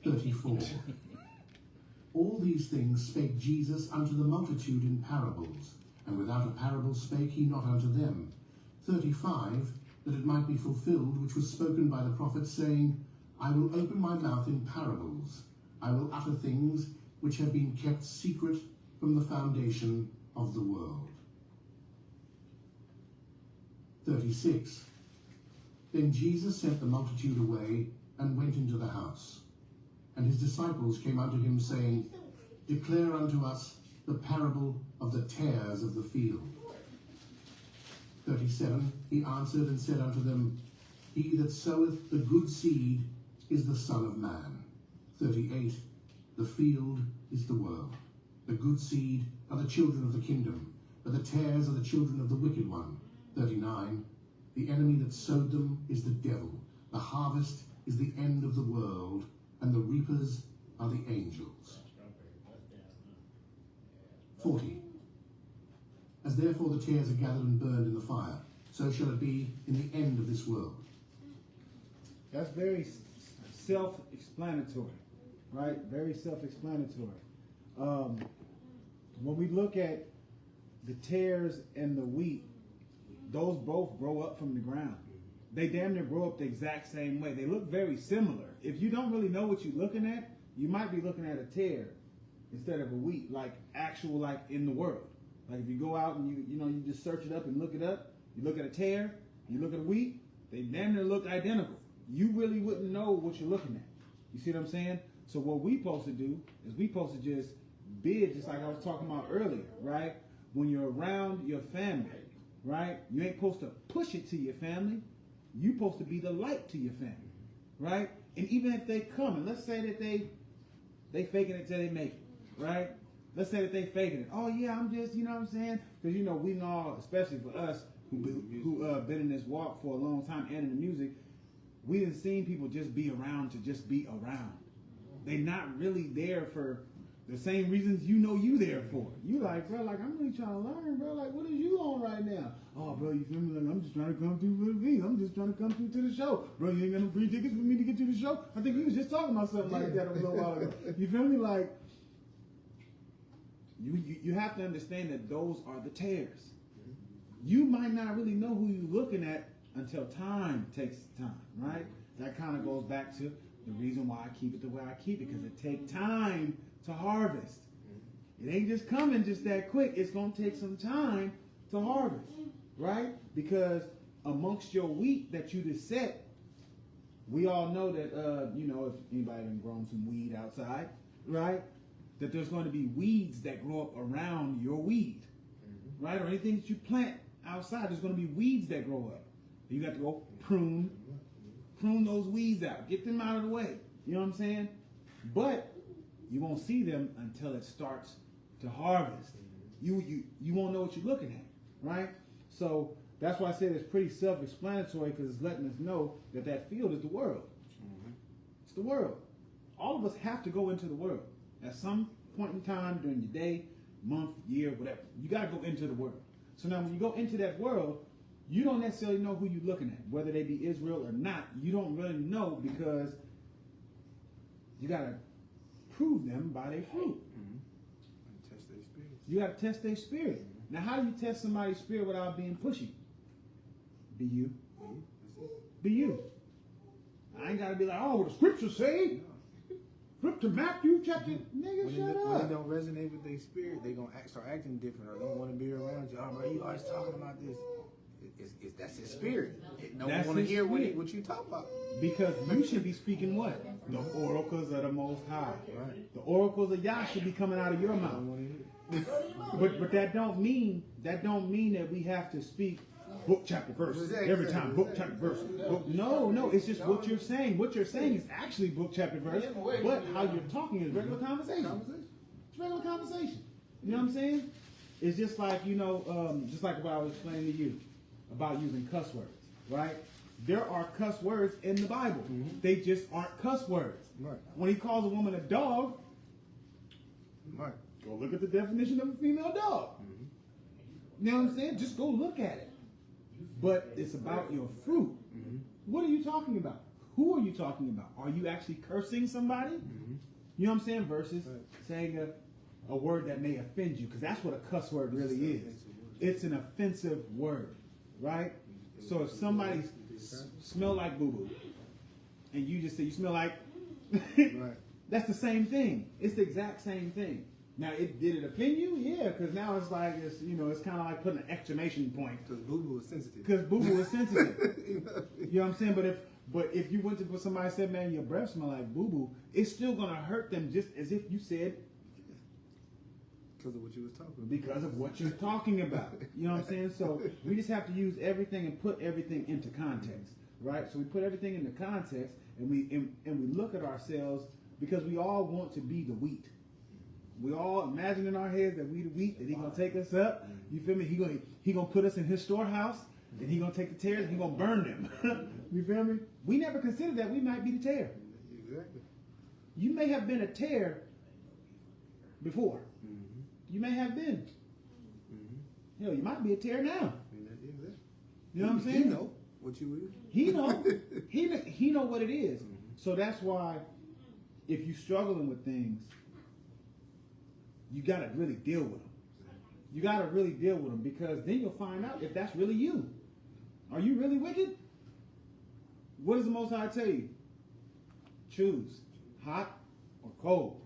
34. All these things spake Jesus unto the multitude in parables, and without a parable spake he not unto them. 35. That it might be fulfilled which was spoken by the prophet, saying, I will open my mouth in parables. I will utter things which have been kept secret from the foundation of the world. 36. Then Jesus sent the multitude away, and went into the house. And his disciples came unto him, saying, Declare unto us the parable of the tares of the field. 37. He answered and said unto them, He that soweth the good seed is the Son of Man. 38. The field is the world. The good seed are the children of the kingdom, but the tares are the children of the wicked one. 39. The enemy that sowed them is the devil. The harvest is the end of the world, and the reapers are the angels. 40. As therefore the tares are gathered and burned in the fire, so shall it be in the end of this world. That's very self-explanatory, right? Very self-explanatory. When we look at the tares and the wheat, those both grow up from the ground. They damn near grow up the exact same way. They look very similar. If you don't really know what you're looking at, you might be looking at a tare instead of a wheat, like actual, like in the world. Like if you go out and you just search it up and look it up, you look at a tare, you look at a wheat, they damn near look identical. You really wouldn't know what you're looking at. You see what I'm saying? So what we supposed to do is we supposed to just bid, just like I was talking about earlier, right? When you're around your family, right? You ain't supposed to push it to your family. You're supposed to be the light to your family, right? And even if they come, and let's say that they faking it till they make it, right? Let's say that they faking it. Oh yeah, I'm just, you know what I'm saying? Because we know, especially for us who been in this walk for a long time and in the music, we didn't seen people just be around to just be around. They're not really there for The same reasons you know you there for. You like, bro, like I'm really trying to learn, bro. Like, what are you on right now? Oh, bro, you feel me? Like I'm just trying to come through for the fees. I'm just trying to come through to the show, bro. You ain't got no free tickets for me to get to the show. I think we was just talking about something like that a little while ago. You feel me? Like, you have to understand that those are the tares. You might not really know who you're looking at until time takes time, right? That kind of goes back to the reason why I keep it the way I keep it, because it takes time to harvest. It ain't just coming just that quick. It's going to take some time to harvest, right? Because amongst your wheat that you just set, we all know that, if anybody done grown some weed outside, right? That there's going to be weeds that grow up around your weed, right? Or anything that you plant outside, there's going to be weeds that grow up. You got to go prune those weeds out, get them out of the way. You know what I'm saying? But you won't see them until it starts to harvest. You won't know what you're looking at, right? So that's why I said it's pretty self-explanatory, because it's letting us know that field is the world. It's the world. All of us have to go into the world at some point in time during your day, month, year, whatever. You got to go into the world. So now when you go into that world, you don't necessarily know who you're looking at, whether they be Israel or not. You don't really know, because you got to prove them by their fruit. Test their spirit. You got to test their spirit. Now, how do you test somebody's spirit without being pushy? Be you. Be you. I ain't got to be like, oh, what the scripture say? Flip to Matthew chapter. Nigga, shut up. When they don't resonate with their spirit, they gonna start acting different, or don't want to be around you. Oh, bro, you always talking about this. That's his spirit. It don't want to hear what you talk about. Because you should be speaking what? The oracles of the Most High. Right. The oracles of Yah should be coming out of your mouth. But that don't mean that we have to speak book, chapter, verse every time. Book, chapter, verse. No, it's just what you're saying. What you're saying is actually book, chapter, verse. But how you're talking is regular conversation. It's regular conversation. You know what I'm saying? It's just like, just like what I was explaining to you about using cuss words, right? There are cuss words in the Bible. They just aren't cuss words. Right. When he calls a woman a dog, Right. go look at the definition of a female dog. You know what I'm saying? Just go look at it. But it's about your fruit. What are you talking about? Who are you talking about? Are you actually cursing somebody? You know what I'm saying? Versus saying a word that may offend you, because that's what a cuss word really is. It's an offensive word, right? So if somebody smell like boo-boo, and you just say you smell like, Right. that's the same thing. It's the exact same thing. Now, did it offend you? Yeah, because now it's like it's kind of like putting an exclamation point. Because boo-boo is sensitive. Because boo-boo is sensitive. You know what I'm saying? But if you went to somebody said, man, your breath smell like boo-boo, it's still gonna hurt them just as if you said. Because of what you was talking about. Because of what you're talking about. You know what I'm saying? So we just have to use everything and put everything into context, right? So we put everything into context, and we look at ourselves, because we all want to be the wheat. We all imagine in our heads that we the wheat, that he gonna take us up. You feel me? He gonna put us in his storehouse, and he gonna take the tares and he gonna burn them. You feel me? We never considered that we might be the tare. Exactly. You may have been a tare before. You may have been. Hell, you might be a tare now. You know what I'm saying? He know what you is. He know. He know what it is. So that's why, if you're struggling with things, you got to really deal with them. You got to really deal with them, because then you'll find out if that's really you. Are you really wicked? What does the Most High tell you? Choose hot or cold.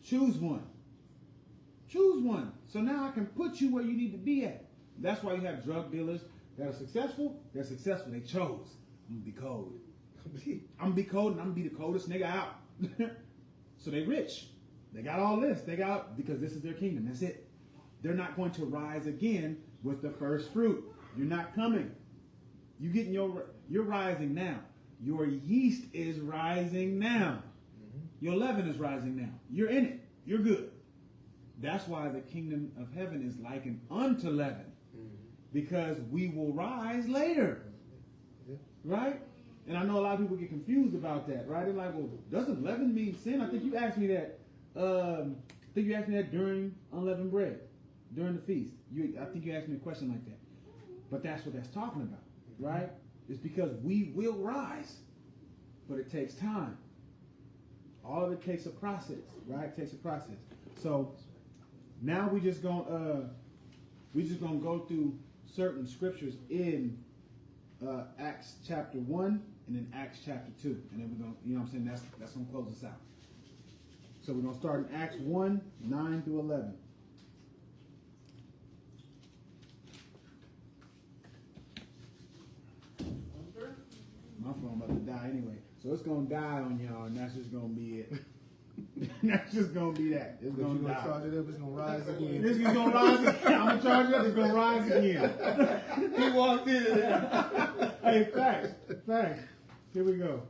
Choose one. Choose one. So now I can put you where you need to be at. That's why you have drug dealers that are successful. They're successful. They chose. I'm going to be cold. I'm going to be cold, and I'm going to be the coldest nigga out. So they rich. They got all this. Because this is their kingdom. That's it. They're not going to rise again with the first fruit. You're not coming. You're rising now. Your yeast is rising now. Your leaven is rising now. You're in it. You're good. That's why the kingdom of heaven is likened unto leaven. Because we will rise later. Right? And I know a lot of people get confused about that, right? They're like, well, doesn't leaven mean sin? I think you asked me that I think you asked me that during unleavened bread, during the feast. I think you asked me a question like that. But that's what that's talking about, right? It's because we will rise, but it takes time. All of it takes a process, right? It takes a process. So now we just gonna go through certain scriptures in Acts chapter 1 and then Acts chapter 2, and then we're gonna, you know what I'm saying? That's gonna close us out. So we're gonna start in Acts 1, 9 through 11. My phone about to die anyway. So it's gonna die on y'all, and that's just gonna be it. That's just gonna be that. It's But gonna you're die. gonna charge it up, it's gonna rise again. This is gonna rise again. I'm gonna charge it up, it's gonna rise again. He walked in there. Hey, facts. Here we go.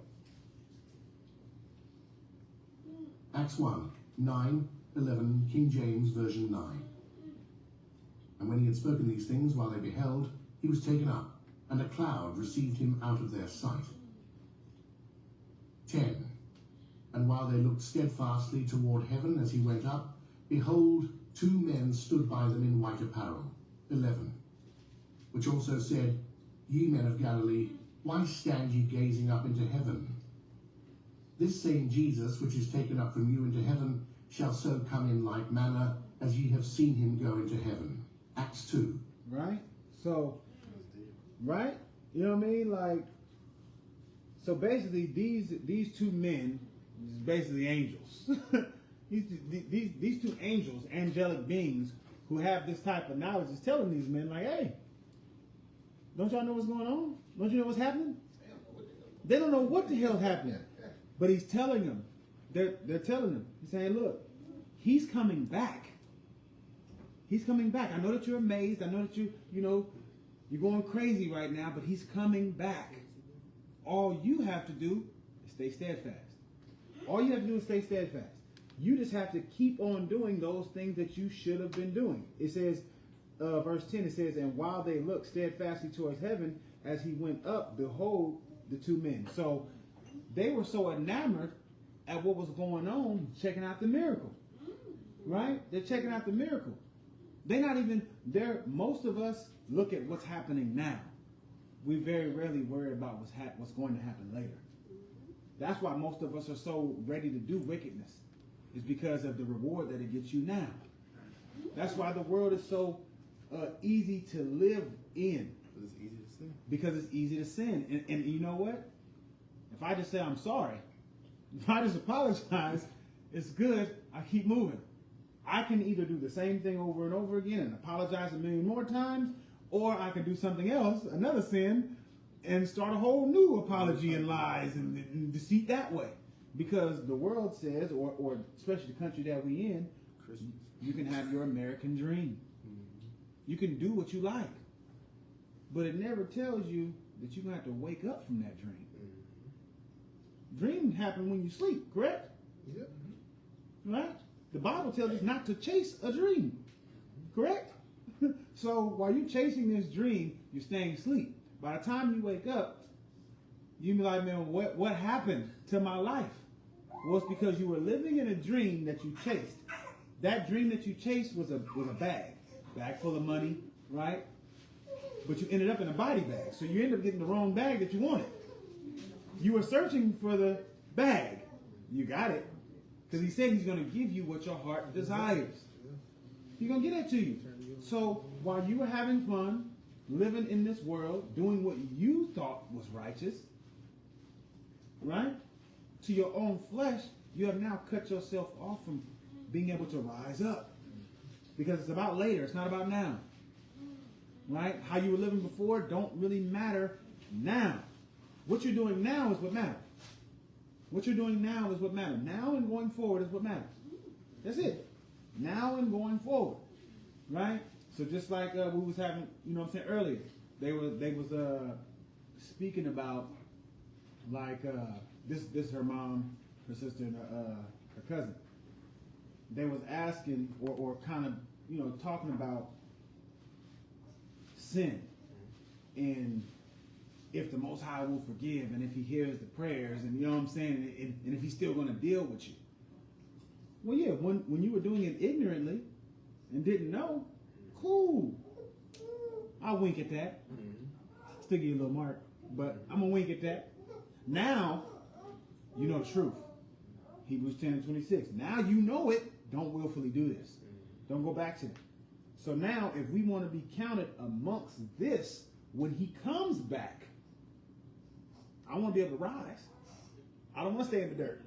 Acts 1, 9, 11, King James Version 9. And when he had spoken these things while they beheld, he was taken up, and a cloud received him out of their sight. 10. And while they looked steadfastly toward heaven as he went up, behold, 2 men stood by them in white apparel. 11. Which also said, Ye men of Galilee, why stand ye gazing up into heaven? This same Jesus, which is taken up from you into heaven, shall so come in like manner as ye have seen him go into heaven. Acts 2. Right? So, right? You know what I mean? Like, so basically these 2 men, basically angels. these 2 angels, angelic beings who have this type of knowledge, is telling these men like, hey, don't y'all know what's going on? Don't you know what's happening? They don't know what the hell is happening. But he's telling them. They're telling them. He's saying, look, he's coming back. He's coming back. I know that you're amazed. I know that you're going crazy right now, but he's coming back. All you have to do is stay steadfast. All you have to do is stay steadfast. You just have to keep on doing those things that you should have been doing. It says, verse 10, it says, and while they looked steadfastly towards heaven, as he went up, behold, the 2 men. So they were so enamored at what was going on, checking out the miracle. Right? They're checking out the miracle. Most of us look at what's happening now. We very rarely worry about what's going to happen later. That's why most of us are so ready to do wickedness. It's because of the reward that it gets you now. That's why the world is so easy to live in. It's easy to sin. Because it's easy to sin. And you know what? If I just say I'm sorry, if I just apologize, it's good. I keep moving. I can either do the same thing over and over again and apologize a million more times, or I can do something else, another sin, and start a whole new apology and lies and deceit that way. Because the world says, or especially the country that we in, you can have your American dream. You can do what you like. But it never tells you that you're going to have to wake up from that dream. Dreams happen when you sleep, correct? Yep. Right? The Bible tells us not to chase a dream, correct? So while you're chasing this dream, you're staying asleep. By the time you wake up, you be like, man, what happened to my life? Well, it's because you were living in a dream that you chased. That dream that you chased was a bag full of money, right? But you ended up in a body bag. So you ended up getting the wrong bag that you wanted. You were searching for the bag. You got it. Because he said he's going to give you what your heart desires. He's going to get that to you. So while you were having fun, living in this world, doing what you thought was righteous, right? To your own flesh, you have now cut yourself off from being able to rise up. Because it's about later. It's not about now. Right? How you were living before don't really matter now. What you're doing now is what matters. What you're doing now is what matters. Now and going forward is what matters. That's it. Now and going forward. Right? So just like we was having, you know what I'm saying, earlier. They was speaking about like this her mom, her sister, and her cousin. They was asking or kind of, you know, talking about sin and if the Most High will forgive and if he hears the prayers and you know what I'm saying and if he's still going to deal with you. Well, yeah, when you were doing it ignorantly and didn't know, cool. I'll wink at that. Still give you a little mark, but I'm gonna wink at that. Now, you know the truth. Hebrews 10:26. Now you know it. Don't willfully do this. Don't go back to it. So now, if we want to be counted amongst this, when he comes back, I want to be able to rise. I don't want to stay in the dirt.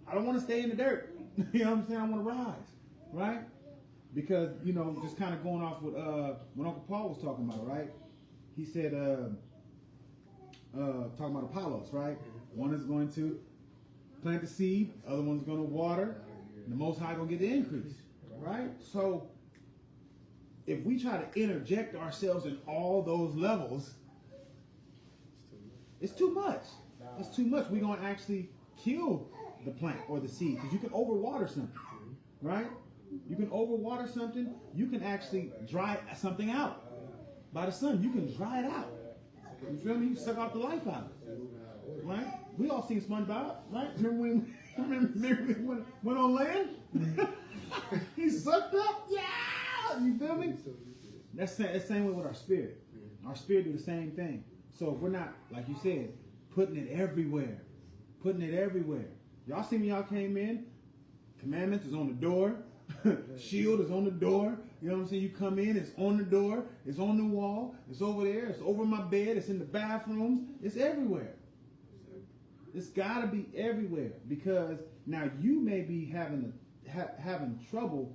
I don't want to stay in the dirt. You know what I'm saying? I want to rise, right? Because, you know, just kind of going off with what Uncle Paul was talking about, right? He said, talking about Apollos, right? One is going to plant the seed, the other one's going to water, and the Most High going to get the increase, right? So if we try to interject ourselves in all those levels, it's too much. It's too much. We're going to actually kill the plant or the seed because you can overwater something, right? You can overwater something. You can actually dry something out by the sun. You can dry it out. You feel me? You suck out the life out of it, right? We all seen SpongeBob, right? Remember when he went on land? He sucked up. Yeah, you feel me? That's the same way with our spirit. Our spirit do the same thing. So if we're not, like you said, putting it everywhere, Y'all see when y'all came in, commandments is on the door, shield is on the door. You know what I'm saying? You come in, it's on the door, it's on the wall, it's over there, it's over my bed, it's in the bathrooms, it's everywhere. It's got to be everywhere because now you may be having trouble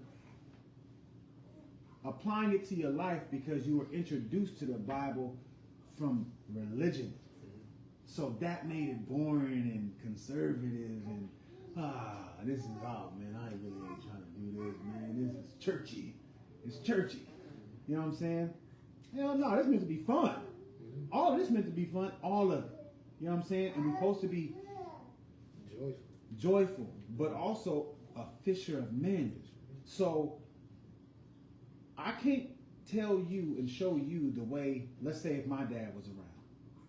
applying it to your life because you were introduced to the Bible from religion. So that made it boring and conservative and this is man, I really ain't trying to do this, man. This is churchy. It's churchy. You know what I'm saying? Hell no, this meant to be fun. All of this meant to be fun, all of it. You know what I'm saying? And we're supposed to be joyful, but also a fisher of men. So I can't tell you and show you the way, let's say if my dad was around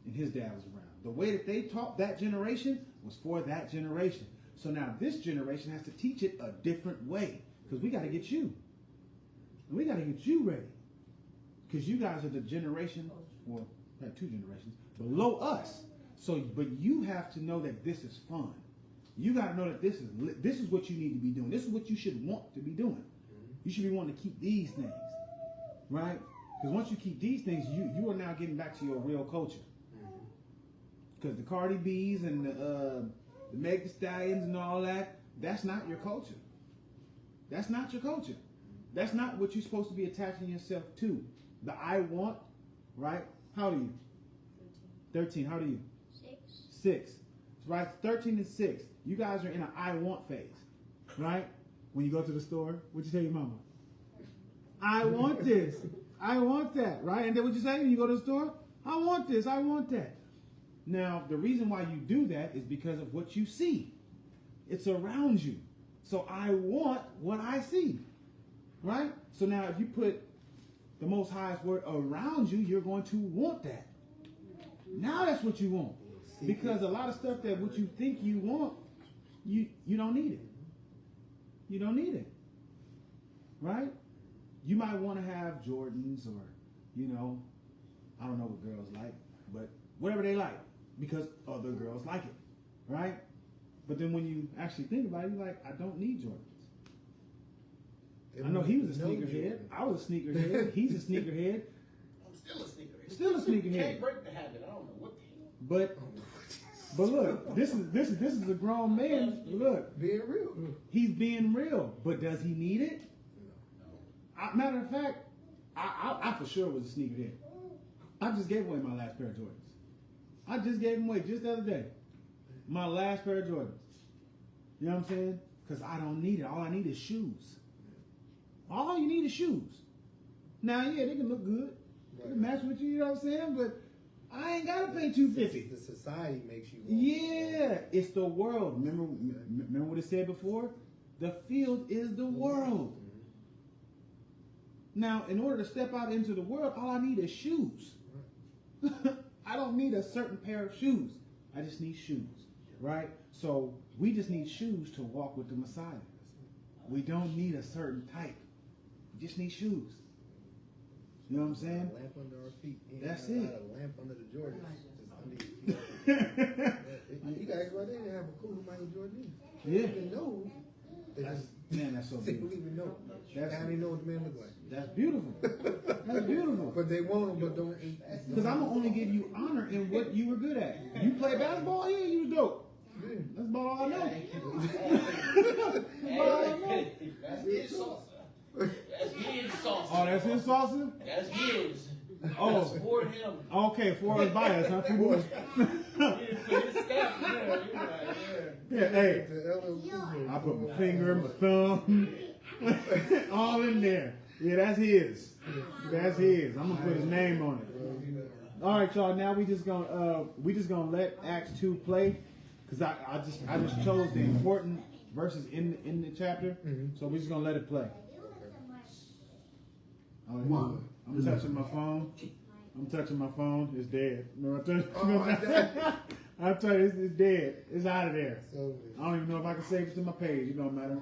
and his dad was around. The way that they taught that generation was for that generation. So now this generation has to teach it a different way because we got to get you. And we got to get you ready. Because you guys are the generation, well, we have two generations, below us. So, but you have to know that this is fun. You got to know that this is what you need to be doing. This is what you should want to be doing. You should be wanting to keep these things, right? Because once you keep these things, you are now getting back to your real culture. Because the Cardi B's and the Meg Thee Stallions and all that, that's not your culture. That's not your culture. That's not what you're supposed to be attaching yourself to. The I want, right? How old are you? 13. How old are you? 6. Right? 13 and 6. You guys are in an I want phase, right? When you go to the store, what you tell your mama? I want this. I want that, right? And then what you say when you go to the store? I want this. I want that. Now, the reason why you do that is because of what you see. It's around you. So I want what I see, right? So now if you put the Most High's word around you, you're going to want that. Now that's what you want. Because a lot of stuff that what you think you want, you don't need it. You don't need it, right? You might want to have Jordans or, I don't know what girls like, but whatever they like. Because other girls like it, right? But then when you actually think about it, you're like, I don't need Jordans. I know he was a sneakerhead. I was a sneakerhead. He's a sneakerhead. I'm still a sneakerhead. Still a sneakerhead. Can't break the habit. I don't know what the hell. But look, this is a grown man. Look, Being real. he's being real. But does he need it? No. Matter of fact, I for sure was a sneakerhead. I just gave away my last pair of Jordans. I just gave them away just the other day. My last pair of Jordans. You know what I'm saying? Because I don't need it. All I need is shoes. All you need is shoes. Now, yeah, they can look good. They can match with you, you know what I'm saying? But I ain't got to pay $250. The society makes you want Yeah, it's the world. Remember what it said before? The field is the world. Now, in order to step out into the world, all I need is shoes. I don't need a certain pair of shoes. I just need shoes, right? So we just need shoes to walk with the Messiah. We don't need a certain type. We just need shoes. You know what I'm saying? A lamp under our feet. That's You know, it. A lamp under the Jordans. Just under your feet. You guys right there, they have a clue who Michael Jordan is. They Yeah. don't even know. They just, Man, that's so they beautiful. don't even know. That's- They don't even know what the man look like. That's beautiful. That's beautiful. But they want him, but don't. Because I'm gonna only give you honor in what you were good at. You play basketball, yeah, you was dope. Yeah. That's about all I know. That's his salsa. That's his salsa. Oh, that's his salsa? That's his. Oh. That's for him. Okay, for his bias, huh? He didn't put his stamp there. You're right, Yeah, hey, The LL Cool J. I put my finger, my thumb, all in there. Yeah, that's his. That's his. I'm gonna put his name on it. All right, y'all. Now we just gonna let Acts 2 play, cause I just chose the important verses in the chapter, so we're just gonna let it play. Oh, here we go. I'm touching my phone. It's dead. No, I tell you, it's dead. It's out of there. So, I don't even know if I can save it to my page. It don't matter.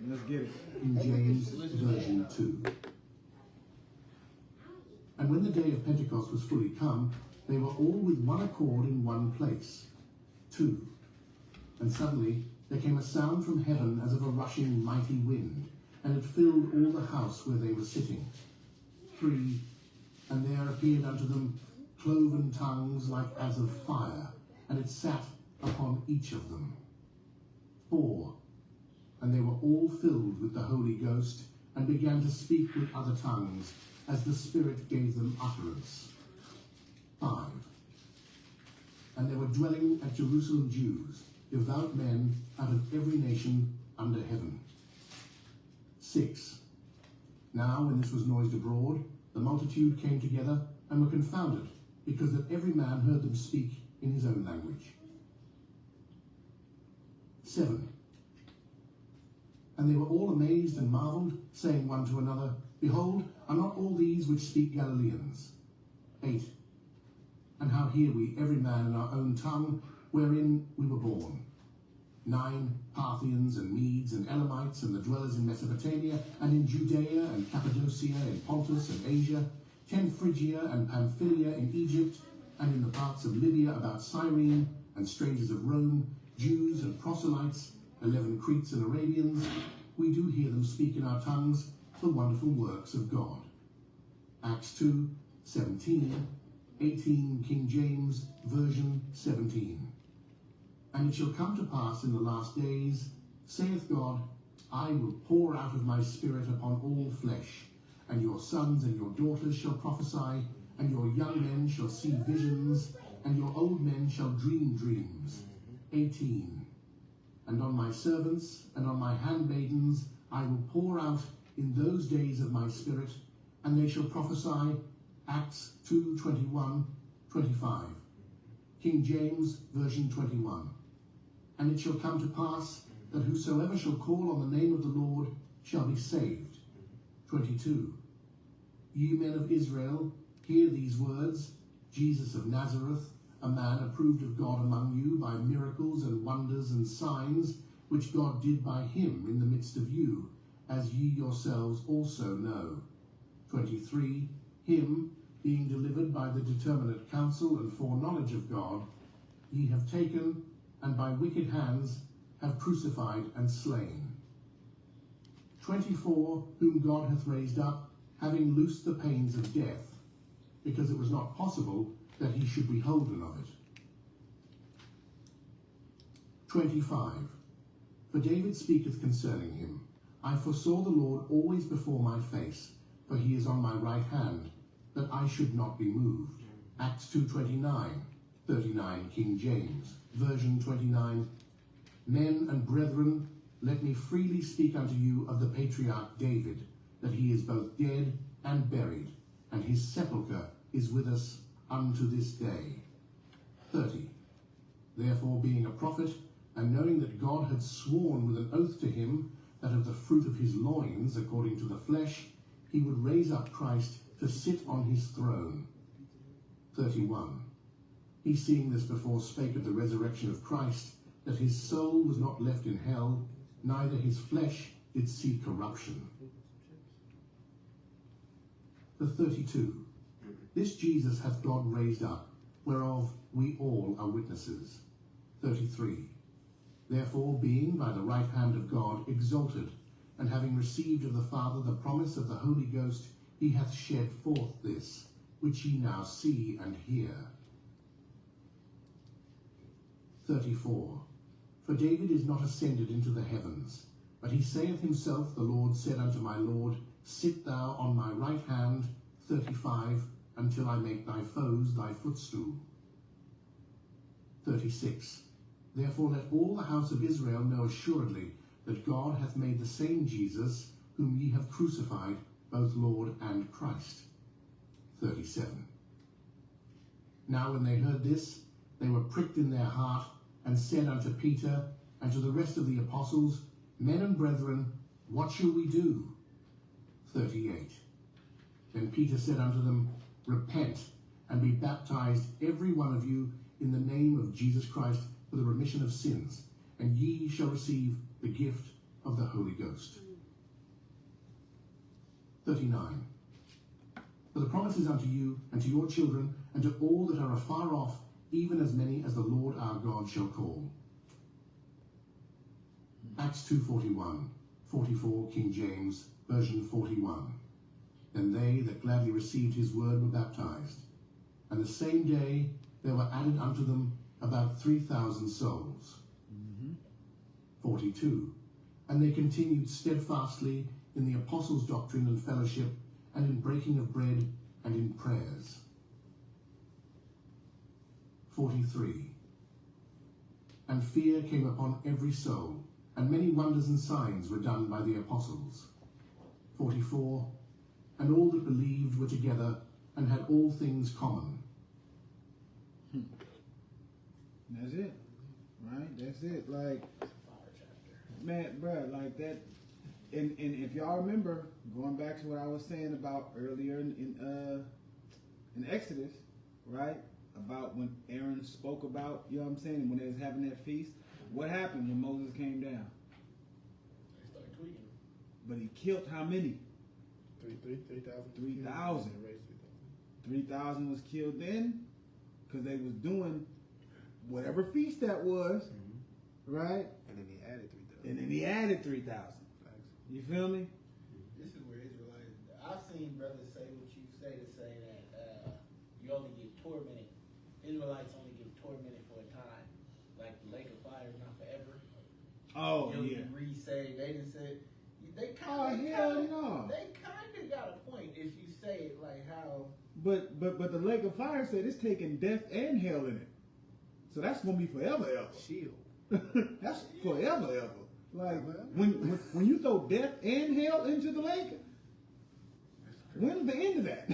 Let's get it. King James version 2. And when the day of Pentecost was fully come, they were all with one accord in one place. 2. And suddenly there came a sound from heaven as of a rushing mighty wind, and it filled all the house where they were sitting. 3. And there appeared unto them cloven tongues like as of fire, and it sat upon each of them. 4. And they were all filled with the Holy Ghost, and began to speak with other tongues, as the Spirit gave them utterance. 5. And there were dwelling at Jerusalem Jews, devout men out of every nation under heaven. 6. Now when this was noised abroad, the multitude came together and were confounded, because that every man heard them speak in his own language. 7. And they were all amazed and marveled, saying one to another, Behold, are not all these which speak Galileans? 8. And how hear we every man in our own tongue, wherein we were born? 9. Parthians and Medes and Elamites and the dwellers in Mesopotamia and in Judea and Cappadocia in Pontus and Asia, 10 Phrygia and Pamphylia in Egypt, and in the parts of Libya about Cyrene, and strangers of Rome, Jews and proselytes, 11 Cretes and Arabians. We do hear them speak in our tongues the wonderful works of God. Acts 2, 17, 18 King James version 17. And it shall come to pass in the last days, saith God, I will pour out of my spirit upon all flesh, and your sons and your daughters shall prophesy, and your young men shall see visions, and your old men shall dream dreams. 18. And on my servants and on my handmaidens I will pour out in those days of my spirit, and they shall prophesy. Acts 2, 21, 25. King James version 21. And it shall come to pass that whosoever shall call on the name of the Lord shall be saved. 22. Ye men of Israel, hear these words. Jesus of Nazareth, a man approved of God among you by miracles and wonders and signs, which God did by him in the midst of you, as ye yourselves also know. 23. Him, being delivered by the determinate counsel and foreknowledge of God, ye have taken, and by wicked hands have crucified and slain. 24. Whom God hath raised up, having loosed the pains of death, because it was not possible that he should be holden of it. 25. For David speaketh concerning him, I foresaw the Lord always before my face, for he is on my right hand, that I should not be moved. Acts 2:29, 39 King James, version 29. Men and brethren, let me freely speak unto you of the patriarch David, that he is both dead and buried, and his sepulchre is with us unto this day. 30. Therefore, being a prophet, and knowing that God had sworn with an oath to him, that of the fruit of his loins, according to the flesh, he would raise up Christ to sit on his throne. 31. He, seeing this before, spake of the resurrection of Christ, that his soul was not left in hell, neither his flesh did see corruption. The 32. This Jesus hath God raised up, whereof we all are witnesses. 33. Therefore, being by the right hand of God exalted, and having received of the Father the promise of the Holy Ghost, he hath shed forth this, which ye now see and hear. 34. For David is not ascended into the heavens, but he saith himself, the Lord said unto my Lord, Sit thou on my right hand, 35, until I make thy foes thy footstool. 36. Therefore let all the house of Israel know assuredly that God hath made the same Jesus, whom ye have crucified, both Lord and Christ. 37. Now when they heard this, they were pricked in their heart, and said unto Peter and to the rest of the apostles, Men and brethren, what shall we do? 38. Then Peter said unto them, Repent, and be baptized every one of you in the name of Jesus Christ for the remission of sins, and ye shall receive the gift of the Holy Ghost. 39. For the promise is unto you, and to your children, and to all that are afar off, even as many as the Lord our God shall call. Acts 2:41, 44 King James, version 41. Then they that gladly received his word were baptized, and the same day there were added unto them about 3,000 souls. 42. And they continued steadfastly in the apostles' doctrine and fellowship, and in breaking of bread, and in prayers. 43. And fear came upon every soul, and many wonders and signs were done by the apostles. 44. And all that believed were together, and had all things common. That's it, right? That's it. Like, man, bro, like that. And if y'all remember, going back to what I was saying about earlier in Exodus, right? About when Aaron spoke about, you know what I'm saying, when they was having that feast. What happened when Moses came down? They started tweaking. But he killed how many? 3,000. 3,000. 3,000 was killed then, because they was doing whatever feast that was, right? And then he added 3,000. And then he added 3,000. You feel me? This is where Israelites. I've seen brothers say what you say to say that you only get tormented. Israelites only get tormented for a time, like the lake of fire, not forever. Oh, You'll yeah. be re-saved. They didn't say. They Oh, kind of. hell no. They kind of got a point if you say it like how. But the lake of fire said it's taking death and hell in it. So that's going to be forever ever. Shield. That's forever ever. Like, when you throw death and hell into the lake, when's the end of that?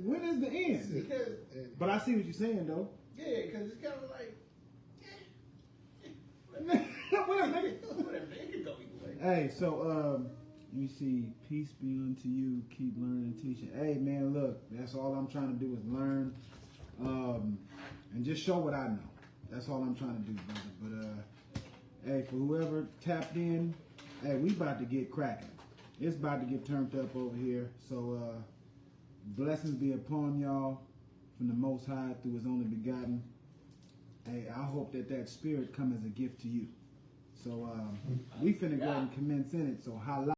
When is the end? Because, But I see what you're saying, though. yeah, because it's kind of like. Whatever. Whatever. It could go either way. Hey, so let me see. Peace be unto you. Keep learning and teaching. Hey, man, look, that's all I'm trying to do is learn, and just show what I know. That's all I'm trying to do, brother. But hey, for whoever tapped in, hey, we about to get cracking. It's about to get turned up over here. So blessings be upon y'all from the Most High through His only begotten. Hey, I hope that spirit come as a gift to you. So we finna go ahead and commence in it. So holla.